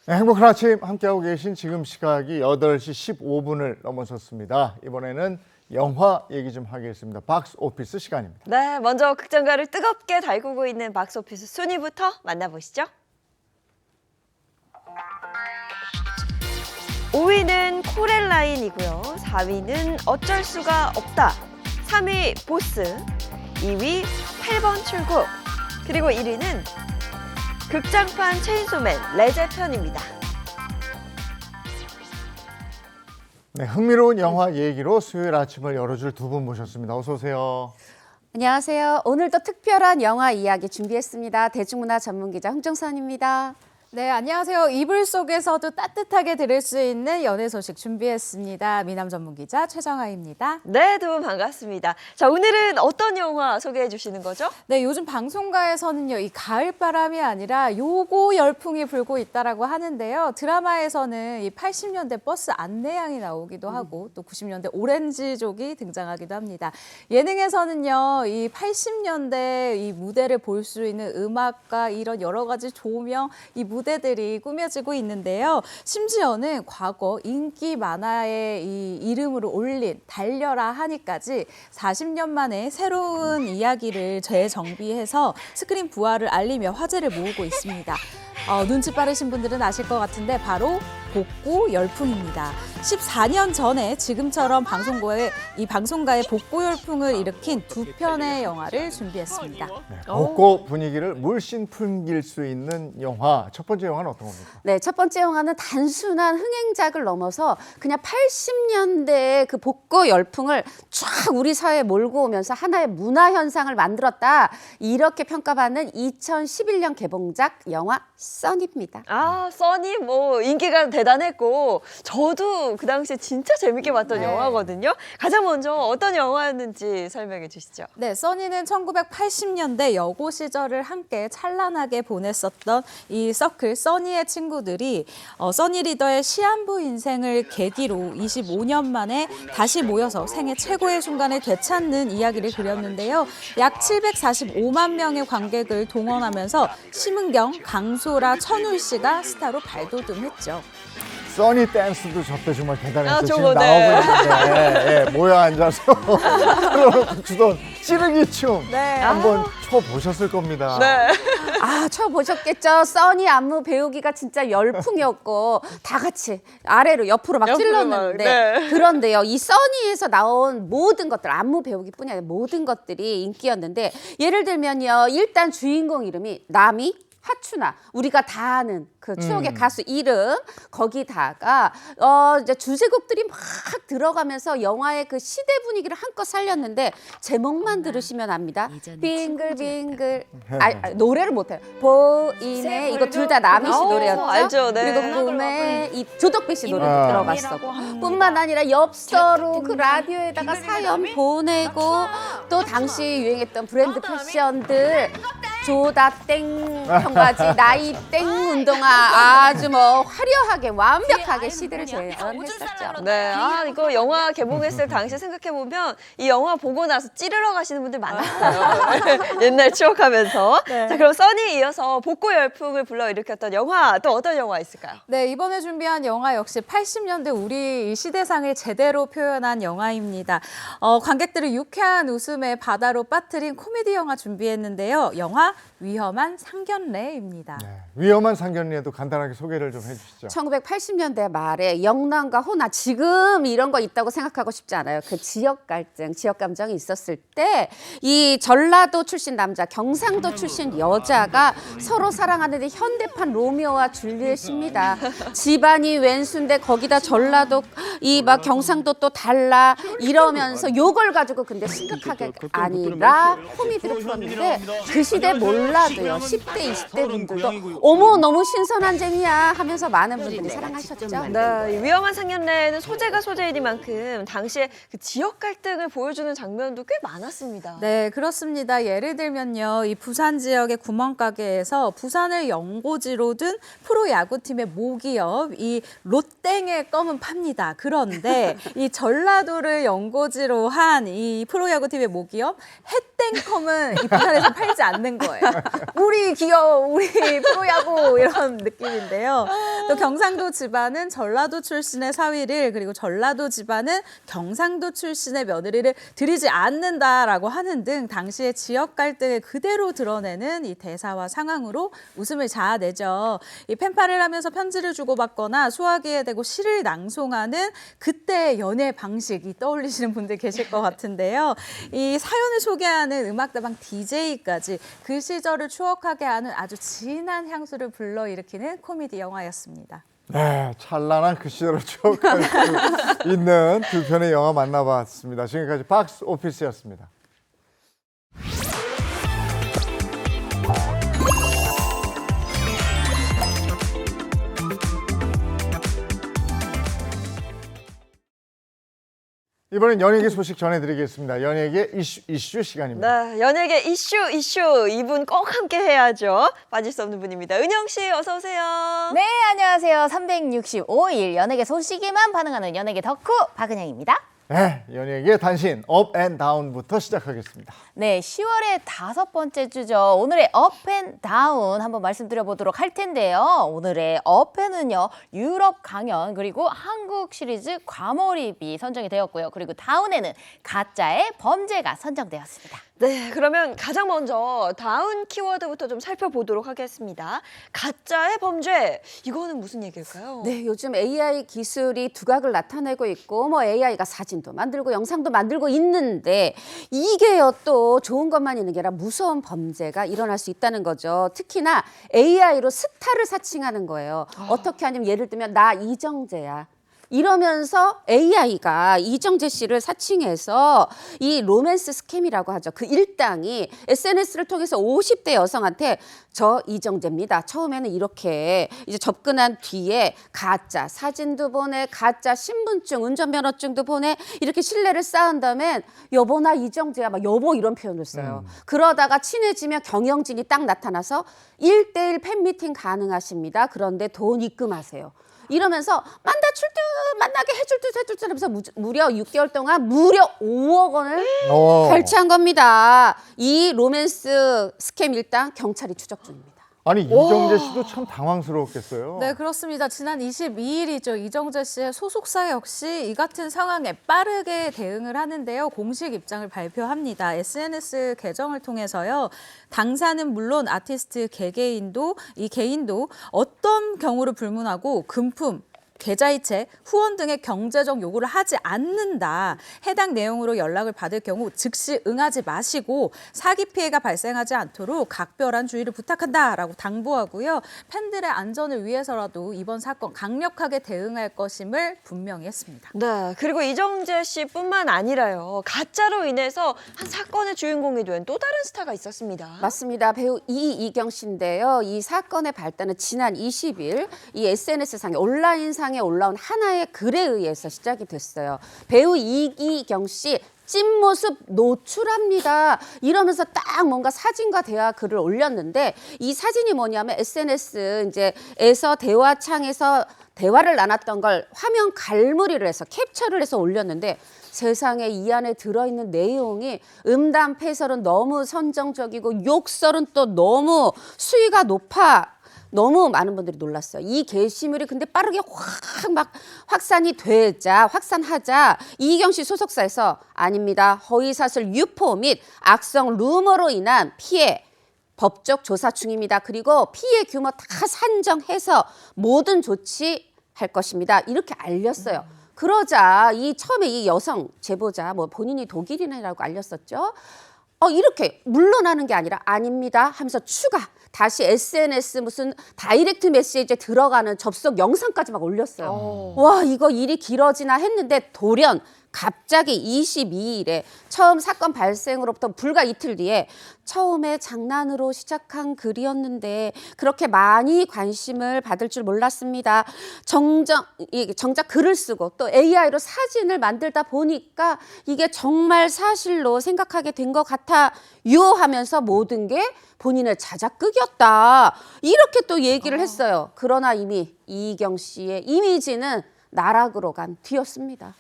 네, 행복한 아침 함께하고 계신 지금 시각이 8시 15분을 넘어섰습니다. 이번에는 영화 얘기 좀 하겠습니다. 박스 오피스 시간입니다. 네, 먼저 극장가를 뜨겁게 달구고 있는 박스오피스 순위부터 만나보시죠. 5위는 코렐라인이고요. 4위는 어쩔 수가 없다. 3위 보스, 2위 8번 출구, 그리고 1위는 극장판 체인소맨 레제 편입니다. 네, 흥미로운 영화 얘기로 수요일 아침을 열어줄 두 분 모셨습니다. 어서 오세요. 안녕하세요. 오늘도 특별한 영화 이야기 준비했습니다. 대중문화 전문기자 홍정선입니다. 네, 안녕하세요. 이불 속에서도 따뜻하게 들을 수 있는 연예 소식 준비했습니다. 미남 전문기자 최정아입니다. 네, 두 분 반갑습니다. 자, 오늘은 어떤 영화 소개해 주시는 거죠? 네, 요즘 방송가에서는요, 이 가을바람이 아니라 요고 열풍이 불고 있다라고 하는데요. 드라마에서는 이 80년대 버스 안내양이 나오기도 하고 또 90년대 오렌지족이 등장하기도 합니다. 예능에서는요, 이 80년대 이 무대를 볼 수 있는 음악과 이런 여러 가지 조명, 이 무대들이 꾸며지고 있는데요. 심지어는 과거 인기 만화의 이 이름으로 올린 달려라 하니까지 40년 만에 새로운 이야기를 재정비해서 스크린 부활을 알리며 화제를 모으고 있습니다. 눈치 빠르신 분들은 아실 것 같은데 바로 복고 열풍입니다. 14년 전에 지금처럼 방송가의 복고 열풍을 일으킨 두 편의 영화를 준비했습니다. 네, 복고 분위기를 물씬 풍길 수 있는 영화. 첫 번째 영화는 어떤 겁니까? 네, 첫 번째 영화는 단순한 흥행작을 넘어서 그냥 80년대의 그 복고 열풍을 쫙 우리 사회에 몰고 오면서 하나의 문화 현상을 만들었다. 이렇게 평가받는 2011년 개봉작 영화 써니입니다. 아, 써니 뭐 인기가 대단했고 저도 그 당시에 진짜 재밌게 봤던 영화거든요. 가장 먼저 어떤 영화였는지 설명해 주시죠. 네, 써니는 1980년대 여고 시절을 함께 찬란하게 보냈었던 이 서클 써니의 친구들이 써니 리더의 시한부 인생을 계기로 25년 만에 다시 모여서 생애 최고의 순간을 되찾는 이야기를 그렸는데요. 약 745만 명의 관객을 동원하면서 심은경, 강소라, 천울 씨가 스타로 발돋움했죠. 써니 댄스도 저때 정말 대단했어요. 지금 저거, 나오고 있는데 모여 앉아서 그러고 주던 찌르기 춤 한번 춰보셨을 겁니다. 네. 춰보셨겠죠. 써니 안무 배우기가 진짜 열풍이었고 다 같이 아래로 옆으로 막 찔렀는데 그런데요. 이 써니에서 나온 모든 것들, 안무 배우기뿐이 아니라 모든 것들이 인기였는데 예를 들면요. 일단 주인공 이름이 나미, 하추나 우리가 다 아는 그 추억의 가수 이름 거기다가 이제 주제곡들이 막 들어가면서 영화의 그 시대 분위기를 한껏 살렸는데 제목만 들으시면 압니다. 빙글빙글 노래를 못해요. 보이네 이거 둘 다 남희 씨 노래였죠. 알죠, 네. 그리고 꿈에 이 조덕배 씨 노래 들어갔었고 뿐만 아니라 엽서로 그 라디오에다가 사연 보내고 또 당시 유행했던 브랜드 패션들 조다 땡 청바지 나이 땡 운동화 아주 뭐 화려하게 완벽하게 시대를 재현했었죠. 네, 이거 영화 개봉했을 당시 생각해 보면 이 영화 보고 나서 찌르러 가시는 분들 많았어요. 옛날 추억하면서. 네. 자, 그럼 써니에 이어서 복고 열풍을 불러일으켰던 영화 또 어떤 영화 있을까요? 네, 이번에 준비한 영화 역시 80년대 우리 이 시대상을 제대로 표현한 영화입니다. 관객들을 유쾌한 웃음의 바다로 빠뜨린 코미디 영화 준비했는데요. 영화 위험한 상견례입니다. 네, 위험한 상견례도 간단하게 소개를 좀 해주시죠. 1980년대 말에 영란과 호나 지금 이런 거 있다고 생각하고 싶지 않아요. 그 지역 갈등, 지역 감정이 있었을 때 이 전라도 출신 남자, 경상도 출신 여자가 서로 사랑하는데 현대판 로미오와 줄리엣입니다. 집안이 왼수인데 거기다 전라도 이 막 경상도 또 달라 이러면서 요걸 가지고 근데 심각하게 아니라 코미디로 풀었는데 그 시대 몰라도요. 10대, 20대 분들도 어머 너무 신선한 재미야 하면서 많은 분들이 사랑하셨죠. 네, 이 위험한 상견례는 소재가 소재이니만큼 당시에 그 지역 갈등을 보여주는 장면도 꽤 많았습니다. 네, 그렇습니다. 예를 들면요. 이 부산 지역의 구멍가게에서 부산을 연고지로 둔 프로야구팀의 모기업 이 롯땡의 껌은 팝니다. 그런데 이 전라도를 연고지로 한 이 프로야구팀의 모기업 해땡 껌은 이 부산에서 팔지 않는 거예요. 거예요. 우리 귀여워, 우리 프로야구 이런 느낌인데요. 또 경상도 집안은 전라도 출신의 사위를, 그리고 전라도 집안은 경상도 출신의 며느리를 들이지 않는다라고 하는 등 당시의 지역 갈등을 그대로 드러내는 이 대사와 상황으로 웃음을 자아내죠. 이 펜팔을 하면서 편지를 주고받거나 수화기에 대고 시를 낭송하는 그때의 연애 방식이 떠올리시는 분들 계실 것 같은데요. 이 사연을 소개하는 음악다방 DJ까지 그 시절을 추억하게 하는 아주 진한 향수를 불러일으키는 코미디 영화였습니다. 네, 찬란한 그 시절을 추억할 수 있는 두 편의 영화 만나봤습니다. 지금까지 박스 오피스였습니다. 이번엔 연예계 소식 전해드리겠습니다. 연예계 이슈 시간입니다. 네, 연예계 이슈 이분 꼭 함께 해야죠. 빠질 수 없는 분입니다. 은영 씨 어서 오세요. 네, 안녕하세요. 365일 연예계 소식에만 반응하는 연예계 덕후 박은영입니다. 네, 연예계 단신 업 앤 다운부터 시작하겠습니다. 네, 10월의 5번째 주죠. 오늘의 업 앤 다운 한번 말씀드려보도록 할 텐데요. 오늘의 업에는요, 유럽 강연 그리고 한국 시리즈 과몰입이 선정이 되었고요. 그리고 다운에는 가짜의 범죄가 선정되었습니다. 네, 그러면 가장 먼저 다운 키워드부터 좀 살펴보도록 하겠습니다. 가짜의 범죄, 이거는 무슨 얘기일까요? 네, 요즘 AI 기술이 두각을 나타내고 있고 뭐 AI가 사진도 만들고 영상도 만들고 있는데 이게요 또 좋은 것만 있는 게 아니라 무서운 범죄가 일어날 수 있다는 거죠. 특히나 AI로 스타를 사칭하는 거예요. 어떻게 하냐면 예를 들면 나 이정재야. 이러면서 AI가 이정재 씨를 사칭해서 이 로맨스 스캠이라고 하죠. 그 일당이 SNS를 통해서 50대 여성한테 저 이정재입니다. 처음에는 이렇게 이제 접근한 뒤에 가짜 사진도 보내, 가짜 신분증, 운전면허증도 보내, 이렇게 신뢰를 쌓은 다음에 여보 나 이정재야, 막 여보 이런 표현을 써요. 그러다가 친해지면 경영진이 딱 나타나서 1대1 팬미팅 가능하십니다. 그런데 돈 입금하세요. 이러면서 만나게 해줄 듯 하면서 무려 6개월 동안 무려 5억 원을 결제한 겁니다. 이 로맨스 스캠 일당 경찰이 추적 중입니다. 아니 이정재 씨도 참 당황스러웠겠어요. 네, 그렇습니다. 지난 22일이죠. 이정재 씨의 소속사 역시 이 같은 상황에 빠르게 대응을 하는데요. 공식 입장을 발표합니다. SNS 계정을 통해서요. 당사는 물론 아티스트 개개인도 어떤 경우를 불문하고 금품, 계좌이체, 후원 등의 경제적 요구를 하지 않는다. 해당 내용으로 연락을 받을 경우 즉시 응하지 마시고 사기 피해가 발생하지 않도록 각별한 주의를 부탁한다라고 당부하고요. 팬들의 안전을 위해서라도 이번 사건 강력하게 대응할 것임을 분명히 했습니다. 네, 그리고 이정재 씨뿐만 아니라요. 가짜로 인해서 한 사건의 주인공이 된 또 다른 스타가 있었습니다. 맞습니다. 배우 이희경 씨인데요. 이 사건의 발단은 지난 20일 이 SNS상에 온라인상에 올라온 하나의 글에 의해서 시작이 됐어요. 배우 이희경 씨 찐모습 노출합니다. 이러면서 딱 뭔가 사진과 대화 글을 올렸는데 이 사진이 뭐냐면 SNS 이제에서 대화창에서 대화를 나눴던 걸 화면 갈무리를 해서 캡처를 해서 올렸는데 세상에 이 안에 들어있는 내용이 음담 패설은 너무 선정적이고 욕설은 또 너무 수위가 높아. 너무 많은 분들이 놀랐어요. 이 게시물이 근데 빠르게 확 확산하자 이희경 씨 소속사에서 아닙니다. 허위사실 유포 및 악성 루머로 인한 피해 법적 조사 중입니다. 그리고 피해 규모 다 산정해서 모든 조치할 것입니다. 이렇게 알렸어요. 그러자 처음에 이 여성 제보자 본인이 독일인이라고 알렸었죠. 이렇게 물러나는 게 아니라 아닙니다 하면서 다시 SNS 무슨 다이렉트 메시지에 들어가는 접속 영상까지 막 올렸어요. 와, 이거 일이 길어지나 했는데 돌연 갑자기 22일에 처음 사건 발생으로부터 불과 이틀 뒤에 처음에 장난으로 시작한 글이었는데 그렇게 많이 관심을 받을 줄 몰랐습니다. 정작 글을 쓰고 또 AI로 사진을 만들다 보니까 이게 정말 사실로 생각하게 된 것 같아요 하면서 모든 게 본인의 자작극이었다. 이렇게 또 얘기를 했어요. 그러나 이미 이희경 씨의 이미지는 나락으로 간 뒤였습니다.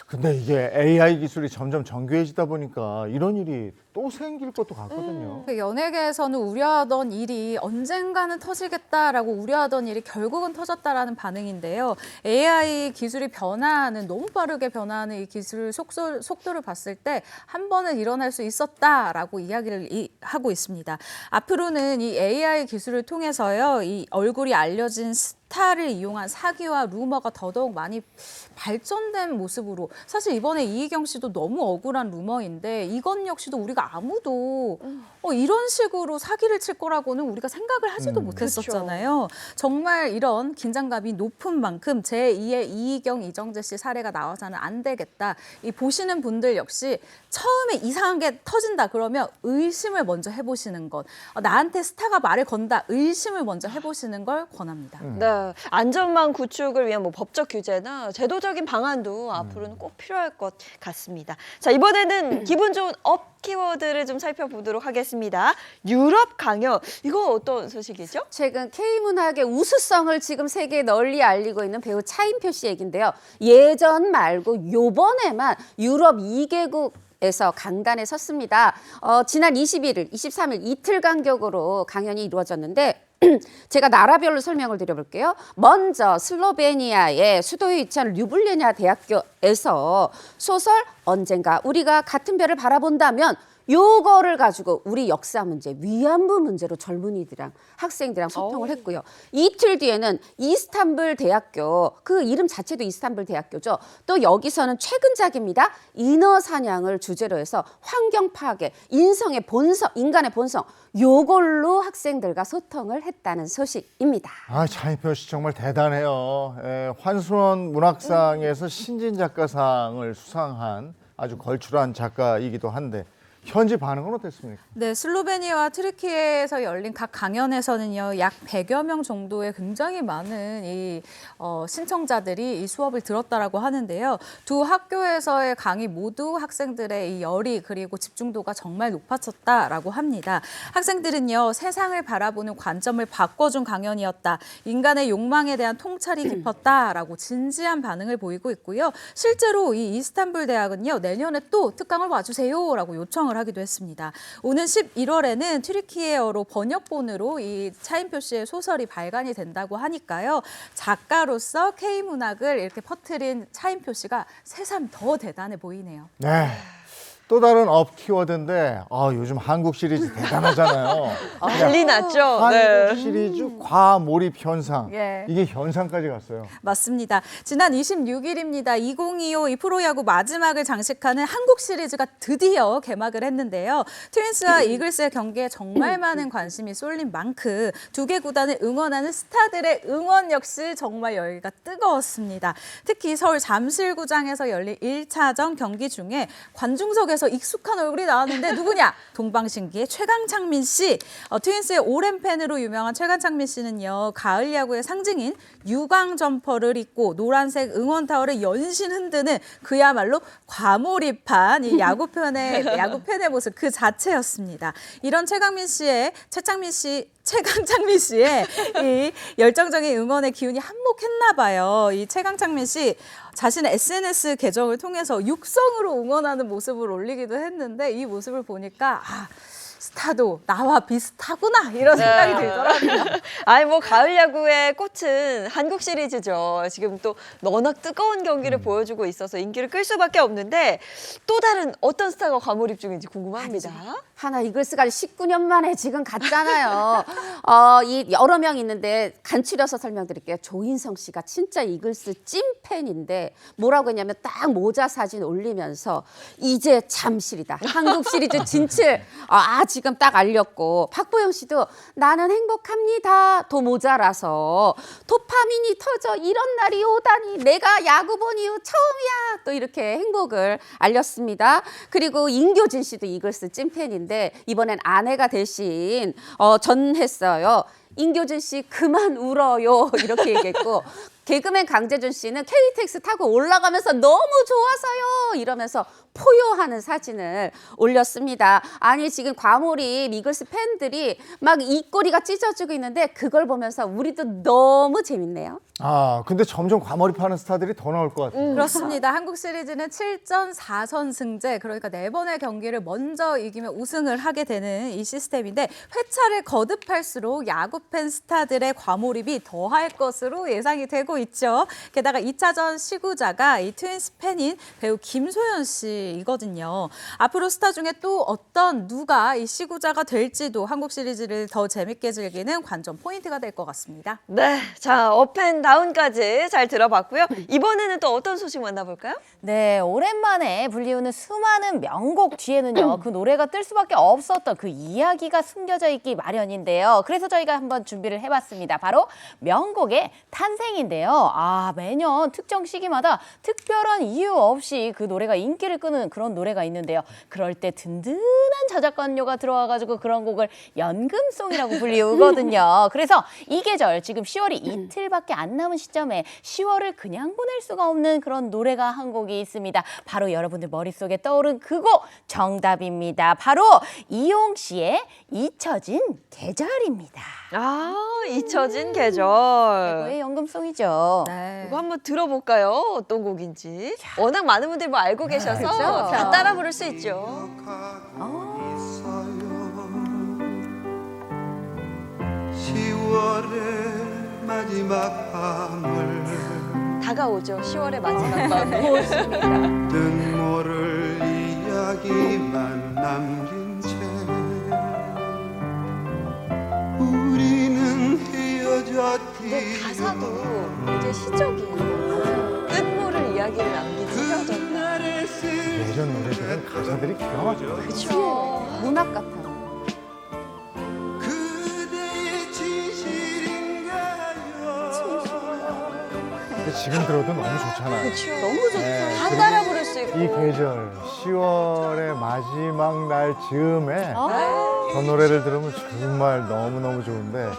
근데 이게 AI 기술이 점점 정교해지다 보니까 이런 일이 또 생길 것도 같거든요. 그 연예계에서는 우려하던 일이 언젠가는 터지겠다라고 우려하던 일이 결국은 터졌다라는 반응인데요. AI 기술이 변화하는 너무 빠르게 변화하는 이 기술 속도를 봤을 때 한 번은 일어날 수 있었다라고 이야기를 하고 있습니다. 앞으로는 이 AI 기술을 통해서요, 이 얼굴이 알려진 스타를 이용한 사기와 루머가 더더욱 많이 발전된 모습으로 사실 이번에 이희경 씨도 너무 억울한 루머인데 이건 역시도 우리가 아무도 이런 식으로 사기를 칠 거라고는 우리가 생각을 하지도 못했었잖아요. 정말 이런 긴장감이 높은 만큼 제2의 이희경, 이정재 씨 사례가 나와서는 안 되겠다. 이 보시는 분들 역시 처음에 이상한 게 터진다 그러면 의심을 먼저 해보시는 것. 나한테 스타가 말을 건다 의심을 먼저 해보시는 걸 권합니다. 네, 안전망 구축을 위한 뭐 법적 규제나 제도적인 방안도 앞으로는 꼭 필요할 것 같습니다. 자, 이번에는 기분 좋은 업 키워드를 좀 살펴보도록 하겠습니다. 유럽 강연, 이거 어떤 소식이죠? 최근 K문학의 우수성을 지금 세계에 널리 알리고 있는 배우 차인표 씨 얘긴데요. 예전 말고 요번에만 유럽 2개국에서 강단에 섰습니다. 지난 21일, 23일 이틀 간격으로 강연이 이루어졌는데 제가 나라별로 설명을 드려볼게요. 먼저 슬로베니아의 수도에 위치한 류블리아냐 대학교에서 소설 언젠가 우리가 같은 별을 바라본다면 요거를 가지고 우리 역사 문제, 위안부 문제로 젊은이들이랑 학생들이랑 소통을 했고요. 이틀 뒤에는 이스탄불 대학교, 그 이름 자체도 이스탄불 대학교죠. 또 여기서는 최근작입니다. 인어 사냥을 주제로 해서 환경 파괴, 인성의 본성, 인간의 본성, 요걸로 학생들과 소통을 했다는 소식입니다. 아, 차인표 씨 정말 대단해요. 환수원 문학상에서 신진 작가상을 수상한 아주 걸출한 작가이기도 한데 현지 반응은 어땠습니까? 네, 슬로베니아와 트르키에서 열린 각 강연에서는요, 약 100여 명 정도의 굉장히 많은 이 신청자들이 이 수업을 들었다라고 하는데요. 두 학교에서의 강의 모두 학생들의 이 열의 그리고 집중도가 정말 높아졌다라고 합니다. 학생들은요, 세상을 바라보는 관점을 바꿔준 강연이었다. 인간의 욕망에 대한 통찰이 깊었다라고 진지한 반응을 보이고 있고요. 실제로 이 이스탄불 대학은요, 내년에 또 특강을 와주세요라고 요청을 하기도 했습니다. 오는 11월에는 튀르키예어로 번역본으로 이 차인표 씨의 소설이 발간이 된다고 하니까요. 작가로서 K문학을 이렇게 퍼뜨린 차인표 씨가 새삼 더 대단해 보이네요. 네. 또 다른 업 키워드인데 요즘 한국 시리즈 대단하잖아요. 난리 났죠. 한국 시리즈 과몰입 현상. 예. 이게 현상까지 갔어요. 맞습니다. 지난 26일입니다. 2025 이 프로야구 마지막을 장식하는 한국 시리즈가 드디어 개막을 했는데요. 트윈스와 이글스의 경기에 정말 많은 관심이 쏠린 만큼 두 개 구단을 응원하는 스타들의 응원 역시 정말 열기가 뜨거웠습니다. 특히 서울 잠실구장에서 열린 1차전 경기 중에 관중석에서 익숙한 얼굴이 나왔는데 누구냐? 동방신기의 최강창민 씨. 트윈스의 오랜 팬으로 유명한 최강창민 씨는요. 가을 야구의 상징인 유광 점퍼를 입고 노란색 응원 타월을 연신 흔드는 그야말로 과몰입한 이 야구 팬의 모습 그 자체였습니다. 이런 최강창민 씨의 이 열정적인 응원의 기운이 한몫했나 봐요. 이 최강창민 씨 자신의 SNS 계정을 통해서 육성으로 응원하는 모습을 올리기도 했는데 이 모습을 보니까 스타도 나와 비슷하구나 이런 생각이 들더라고요. 아니 뭐 가을 야구의 꽃은 한국 시리즈죠. 지금 또 워낙 뜨거운 경기를 보여주고 있어서 인기를 끌 수밖에 없는데 또 다른 어떤 스타가 과몰입 중인지 궁금합니다. 하나 이글스가 19년 만에 지금 갔잖아요. 이 여러 명 있는데 간추려서 설명드릴게요. 조인성 씨가 진짜 이글스 찐팬인데 뭐라고 했냐면 딱 모자 사진 올리면서 이제 잠실이다. 한국 시리즈 진출. 지금 딱 알렸고 박보영 씨도 나는 행복합니다. 도 모자라서 도파민이 터져 이런 날이 오다니 내가 야구 본 이후 처음이야. 또 이렇게 행복을 알렸습니다. 그리고 인교진 씨도 이글스 찐팬인데 이번엔 아내가 대신 전했어요. 인교진 씨 그만 울어요 이렇게 얘기했고 개그맨 강재준 씨는 KTX 타고 올라가면서 너무 좋아서요 이러면서 포효하는 사진을 올렸습니다. 아니 지금 과몰입 이글스 팬들이 막 입꼬리가 찢어지고 있는데 그걸 보면서 우리도 너무 재밌네요. 아, 근데 점점 과몰입하는 스타들이 더 나올 것 같아요. 그렇습니다. 한국 시리즈는 7전 4선 승제, 그러니까 4번의 경기를 먼저 이기면 우승을 하게 되는 이 시스템인데 회차를 거듭할수록 야구팬 스타들의 과몰입이 더할 것으로 예상이 되고 있죠. 게다가 2차전 시구자가 이 트윈스 팬인 배우 김소연 씨이거든요. 앞으로 스타 중에 또 어떤 누가 이 시구자가 될지도 한국 시리즈를 더 재밌게 즐기는 관전 포인트가 될 것 같습니다. 네, 자 업앤다운까지 잘 들어봤고요. 이번에는 또 어떤 소식 만나볼까요? 네, 오랜만에 불리우는 수많은 명곡 뒤에는요, 그 노래가 뜰 수밖에 없었던 그 이야기가 숨겨져 있기 마련인데요. 그래서 저희가 한번 준비를 해봤습니다. 바로 명곡의 탄생인데요. 아, 매년 특정 시기마다 특별한 이유 없이 그 노래가 인기를 끄는 그런 노래가 있는데요. 그럴 때 든든한 저작권료가 들어와가지고 그런 곡을 연금송이라고 불리우거든요. 그래서 이 계절, 지금 10월이 이틀밖에 안 남은 시점에 10월을 그냥 보낼 수가 없는 그런 노래가 한 곡이 있습니다. 바로 여러분들 머릿속에 떠오른 그 곡 정답입니다. 바로 이용 씨의 잊혀진 계절입니다. 아, 잊혀진 계절. 최고의 연금송이죠. 네. 이거 한번 들어볼까요? 어떤 곡인지. 워낙 많은 분들이 뭐 알고 계셔서 그렇죠. 다 따라 부를 수 있죠. 10월의 마지막 밤을 다가오죠. 10월의 마지막 밤. 뜻 모를 이야기만 남긴 채 우리는 헤어졌기. 근데 가사도 이제 시적이에요. 뜻모를 이야기를 남긴 헤어졌다. 예전 노래들은 가사들이 기가 막혀요. 그렇죠. 문학 같아요. 근데 지금 들어도 너무 좋잖아요. 그렇죠. 너무 좋죠. 네, 다 그리고 따라 부를 수 있고. 이 계절 10월의 마지막 날 즈음에 아. 저 노래를 들으면 정말 너무너무 좋은데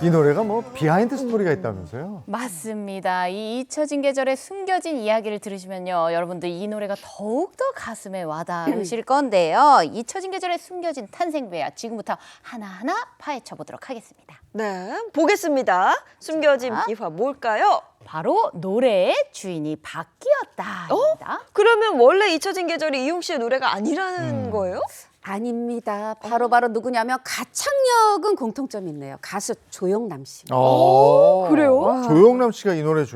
이 노래가 뭐 비하인드 스토리가 있다면서요? 맞습니다. 이 잊혀진 계절의 숨겨진 이야기를 들으시면요, 여러분들 이 노래가 더욱더 가슴에 와닿으실 건데요. 잊혀진 계절의 숨겨진 탄생배야 지금부터 하나하나 파헤쳐 보도록 하겠습니다. 네, 보겠습니다. 숨겨진 비화 뭘까요? 바로 노래의 주인이 바뀌었다입니다. 그러면 원래 잊혀진 계절이 이용 씨의 노래가 아니라는 거예요? 아닙니다. 바로 누구냐면 가창력은 공통점이 있네요. 가수 조영남 씨. 그래요? 조영남 씨가 이 노래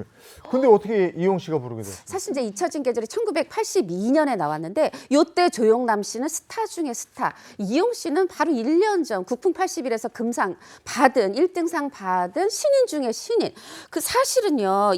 근데 어떻게 이용 씨가 부르게 됐어요? 사실 이제 잊혀진 계절이 1982년에 나왔는데 요때 조영남 씨는 스타 중에 스타. 이용 씨는 바로 1년 전 국풍 81에서 금상 받은 1등상 받은 신인 중에 신인. 그 사실은요.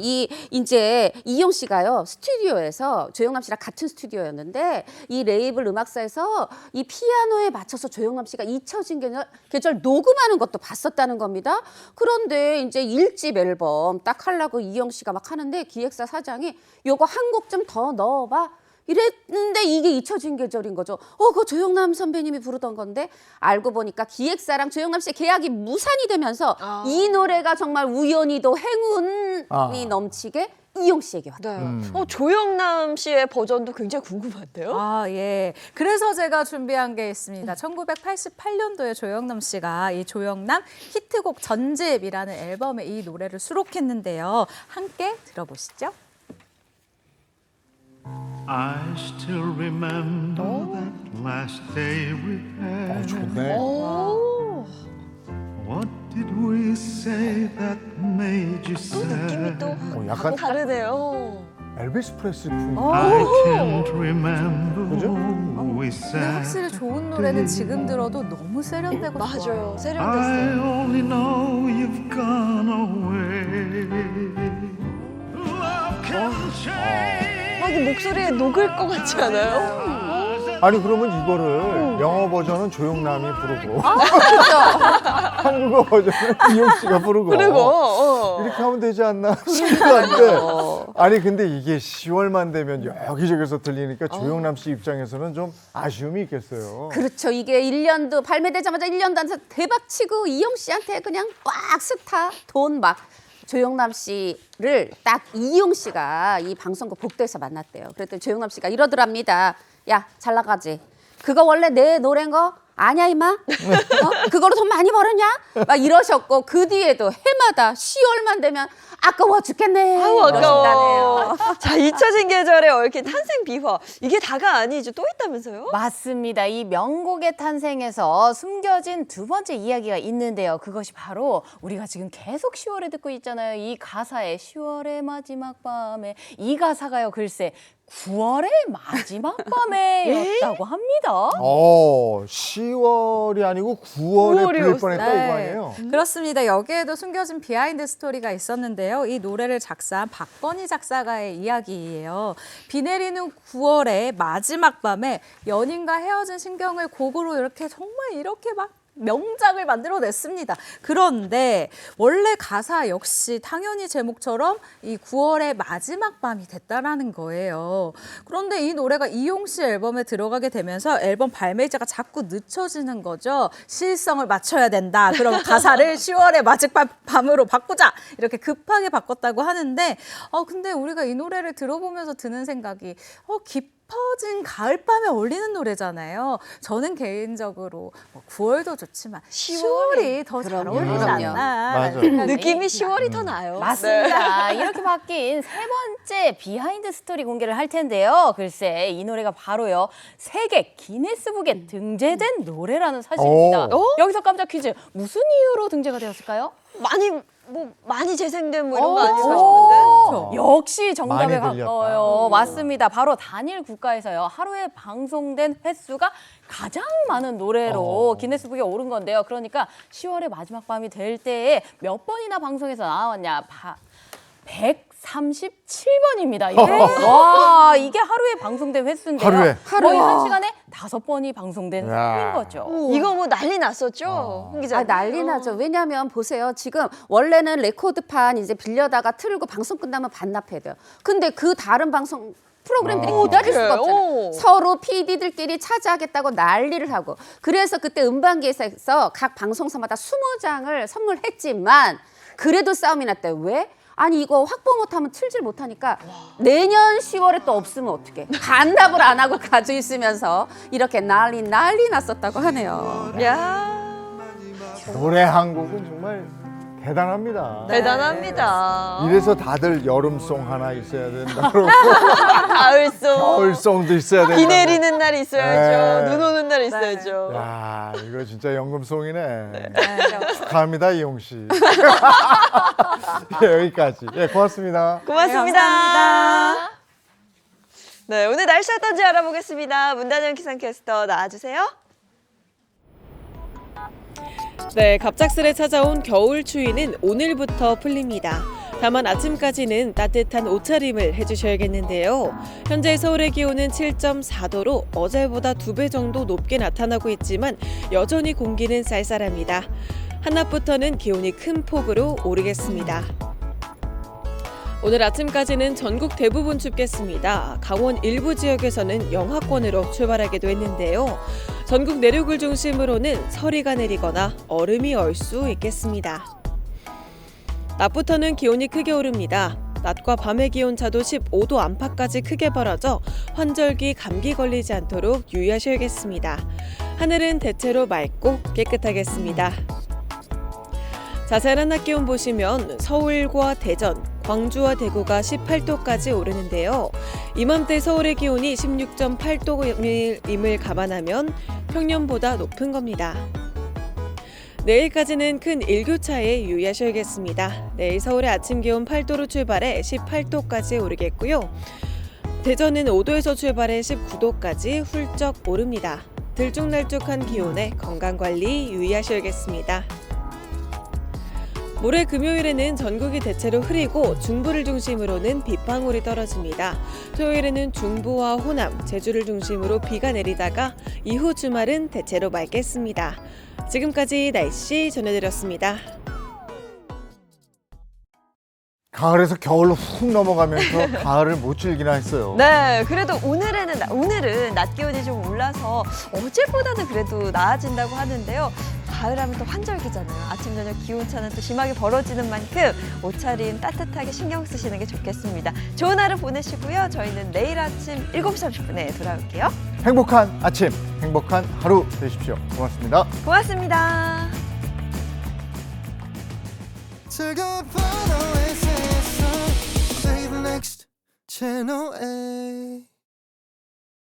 이제 이용 씨가요. 스튜디오에서 조영남 씨랑 같은 스튜디오였는데 이 레이블 음악사에서 이 피아노에 맞춰서 조영남 씨가 잊혀진 계절 녹음하는 것도 봤었다는 겁니다. 그런데 이제 1집 앨범 딱 하려고 이용 씨가 막 하는데 기획사 사장이 요거 한 곡 좀 더 넣어봐 이랬는데 이게 잊혀진 계절인 거죠. 그거 조영남 선배님이 부르던 건데 알고 보니까 기획사랑 조영남 씨의 계약이 무산이 되면서 이 노래가 정말 우연히도 행운이 넘치게 이용 씨에게 왔다. 네. 조영남 씨의 버전도 굉장히 궁금한데요? 아, 예. 그래서 제가 준비한 게 있습니다. 1988년도에 조영남 씨가 이 조영남 히트곡 전집이라는 앨범에 이 노래를 수록했는데요. 함께 들어보시죠. I still remember that last day we had. 좋네. What did we say that made you sad? 약간 다르네요. 엘비스 프레슬리 풍. I can't remember 그죠? what we 근데 said. 확실히 좋은 노래는 지금 들어도 너무 세련되고 맞아요. 좋아요. I 세련됐어요. only know you've gone away. Love can change. 막 이 목소리에 녹을 것 같지 않아요? 아니 그러면 이거를 영어 버전은 조영남이 부르고 그렇죠. 한국어 버전은 이용 씨가 부르고 이렇게 하면 되지 않나 싶기도 한데 아니 근데 이게 10월만 되면 여기저기서 들리니까 조영남 씨 입장에서는 좀 아쉬움이 있겠어요. 그렇죠. 이게 1년도 발매되자마자 1년도 안 돼서 대박치고 이용 씨한테 그냥 꽉 스타 돈 막 조영남 씨를 딱 이용 씨가 이 방송국 복도에서 만났대요. 그랬더니 조영남 씨가 이러더랍니다. 야, 잘 나가지. 그거 원래 내 노래인 거 아냐 이마? 그걸로 돈 많이 벌었냐? 막 이러셨고 그 뒤에도 해마다 10월만 되면 아까워 죽겠네. 아우, 아까워. 이러신다네요. 자, 잊혀진 계절에 얽힌 탄생 비화. 이게 다가 아니죠. 또 있다면서요? 맞습니다. 이 명곡의 탄생에서 숨겨진 두 번째 이야기가 있는데요. 그것이 바로 우리가 지금 계속 10월에 듣고 있잖아요. 이 가사에 10월의 마지막 밤에 이 가사가요. 글쎄 9월의 마지막 밤에였다고 합니다. 10월이 아니고 9월에 부를 뻔했다 이거 아니에요? 그렇습니다. 여기에도 숨겨진 비하인드 스토리가 있었는데요. 이 노래를 작사한 박건희 작사가의 이야기예요. 비 내리는 9월의 마지막 밤에 연인과 헤어진 신경을 곡으로 이렇게 정말 이렇게 막 명작을 만들어냈습니다. 그런데 원래 가사 역시 당연히 제목처럼 이 9월의 마지막 밤이 됐다라는 거예요. 그런데 이 노래가 이용 씨 앨범에 들어가게 되면서 앨범 발매일자가 자꾸 늦춰지는 거죠. 시일성을 맞춰야 된다. 그럼 가사를 10월의 마지막 밤으로 바꾸자. 이렇게 급하게 바꿨다고 하는데 근데 우리가 이 노래를 들어보면서 드는 생각이 깊어진 가을밤에 어울리는 노래잖아요. 저는 개인적으로 9월도 좋지만 10월이 더 잘 어울리지 그럼요. 않나. 느낌이 10월이 더 나요. 맞습니다. 네. 이렇게 바뀐 세 번째 비하인드 스토리 공개를 할 텐데요. 글쎄 이 노래가 바로요. 세계 기네스북에 등재된 노래라는 사실입니다. 여기서 깜짝 퀴즈. 무슨 이유로 등재가 되었을까요? 많이 재생된 뭐 이런 거 아닐까 싶은데. 역시 정답에 많이 들렸다. 가까워요. 맞습니다. 바로 단일 국가에서요. 하루에 방송된 횟수가 가장 많은 노래로 기네스북에 오른 건데요. 그러니까 10월의 마지막 밤이 될 때에 몇 번이나 방송에서 나왔냐. 137번입니다. 와, 이게 하루에 방송된 횟수인데요. 하루에? 거의 한 시간에 5번이 방송된 횟수인 거죠. 이거 뭐 난리 났었죠? 홍 기자님. 난리 나죠. 왜냐하면 보세요. 지금 원래는 레코드판 이제 빌려다가 틀고 방송 끝나면 반납해야 돼요. 근데 그 다른 방송 프로그램들이 기다릴 수가 없잖아요. 서로 PD들끼리 차지하겠다고 난리를 하고. 그래서 그때 음반기에서 각 방송사마다 20장을 선물했지만 그래도 싸움이 났대요. 왜? 아니 이거 확보 못하면 틀질 못하니까 내년 10월에 또 없으면 어떡해. 반납을 안 하고 가지고 있으면서 이렇게 난리 났었다고 하네요. 노래 한 곡은 정말 대단합니다. 대단합니다. 이래서 다들 여름송 하나 있어야 된다 그러고 가을송. 겨울송도 있어야 된다. 비 내리는 날 있어야죠. 네. 눈 오는 날 있어야죠. 야, 이거 진짜 연금송이네. 축하합니다, 이용 씨. 여기까지. 고맙습니다. 고맙습니다. 네, 오늘 날씨 어떤지 알아보겠습니다. 문단영 기상캐스터 나와주세요. 네, 갑작스레 찾아온 겨울 추위는 오늘부터 풀립니다. 다만 아침까지는 따뜻한 옷차림을 해주셔야겠는데요. 현재 서울의 기온은 7.4도로 어제보다 2배 정도 높게 나타나고 있지만 여전히 공기는 쌀쌀합니다. 한낮부터는 기온이 큰 폭으로 오르겠습니다. 오늘 아침까지는 전국 대부분 춥겠습니다. 강원 일부 지역에서는 영하권으로 출발하기도 했는데요. 전국 내륙을 중심으로는 서리가 내리거나 얼음이 얼 수 있겠습니다. 낮부터는 기온이 크게 오릅니다. 낮과 밤의 기온차도 15도 안팎까지 크게 벌어져 환절기 감기 걸리지 않도록 유의하셔야겠습니다. 하늘은 대체로 맑고 깨끗하겠습니다. 자세한 한낮 기온 보시면 서울과 대전, 광주와 대구가 18도까지 오르는데요. 이맘때 서울의 기온이 16.8도임을 감안하면 평년보다 높은 겁니다. 내일까지는 큰 일교차에 유의하셔야겠습니다. 내일 서울의 아침 기온 8도로 출발해 18도까지 오르겠고요. 대전은 5도에서 출발해 19도까지 훌쩍 오릅니다. 들쭉날쭉한 기온에 건강관리 유의하셔야겠습니다. 모레 금요일에는 전국이 대체로 흐리고 중부를 중심으로는 빗방울이 떨어집니다. 토요일에는 중부와 호남, 제주를 중심으로 비가 내리다가 이후 주말은 대체로 맑겠습니다. 지금까지 날씨 전해드렸습니다. 가을에서 겨울로 훅 넘어가면서 가을을 못 즐기나 했어요. 네, 그래도 오늘은 낮 기온이 좀 올라서 어제보다는 그래도 나아진다고 하는데요. 가을하면 또 환절기잖아요. 아침 저녁 기온차는 또 심하게 벌어지는 만큼 옷차림 따뜻하게 신경 쓰시는 게 좋겠습니다. 좋은 하루 보내시고요. 저희는 내일 아침 7시 30분에 돌아올게요. 행복한 아침, 행복한 하루 되십시오. 고맙습니다. 고맙습니다. 즐거운 하루의 세상 Play the next channel A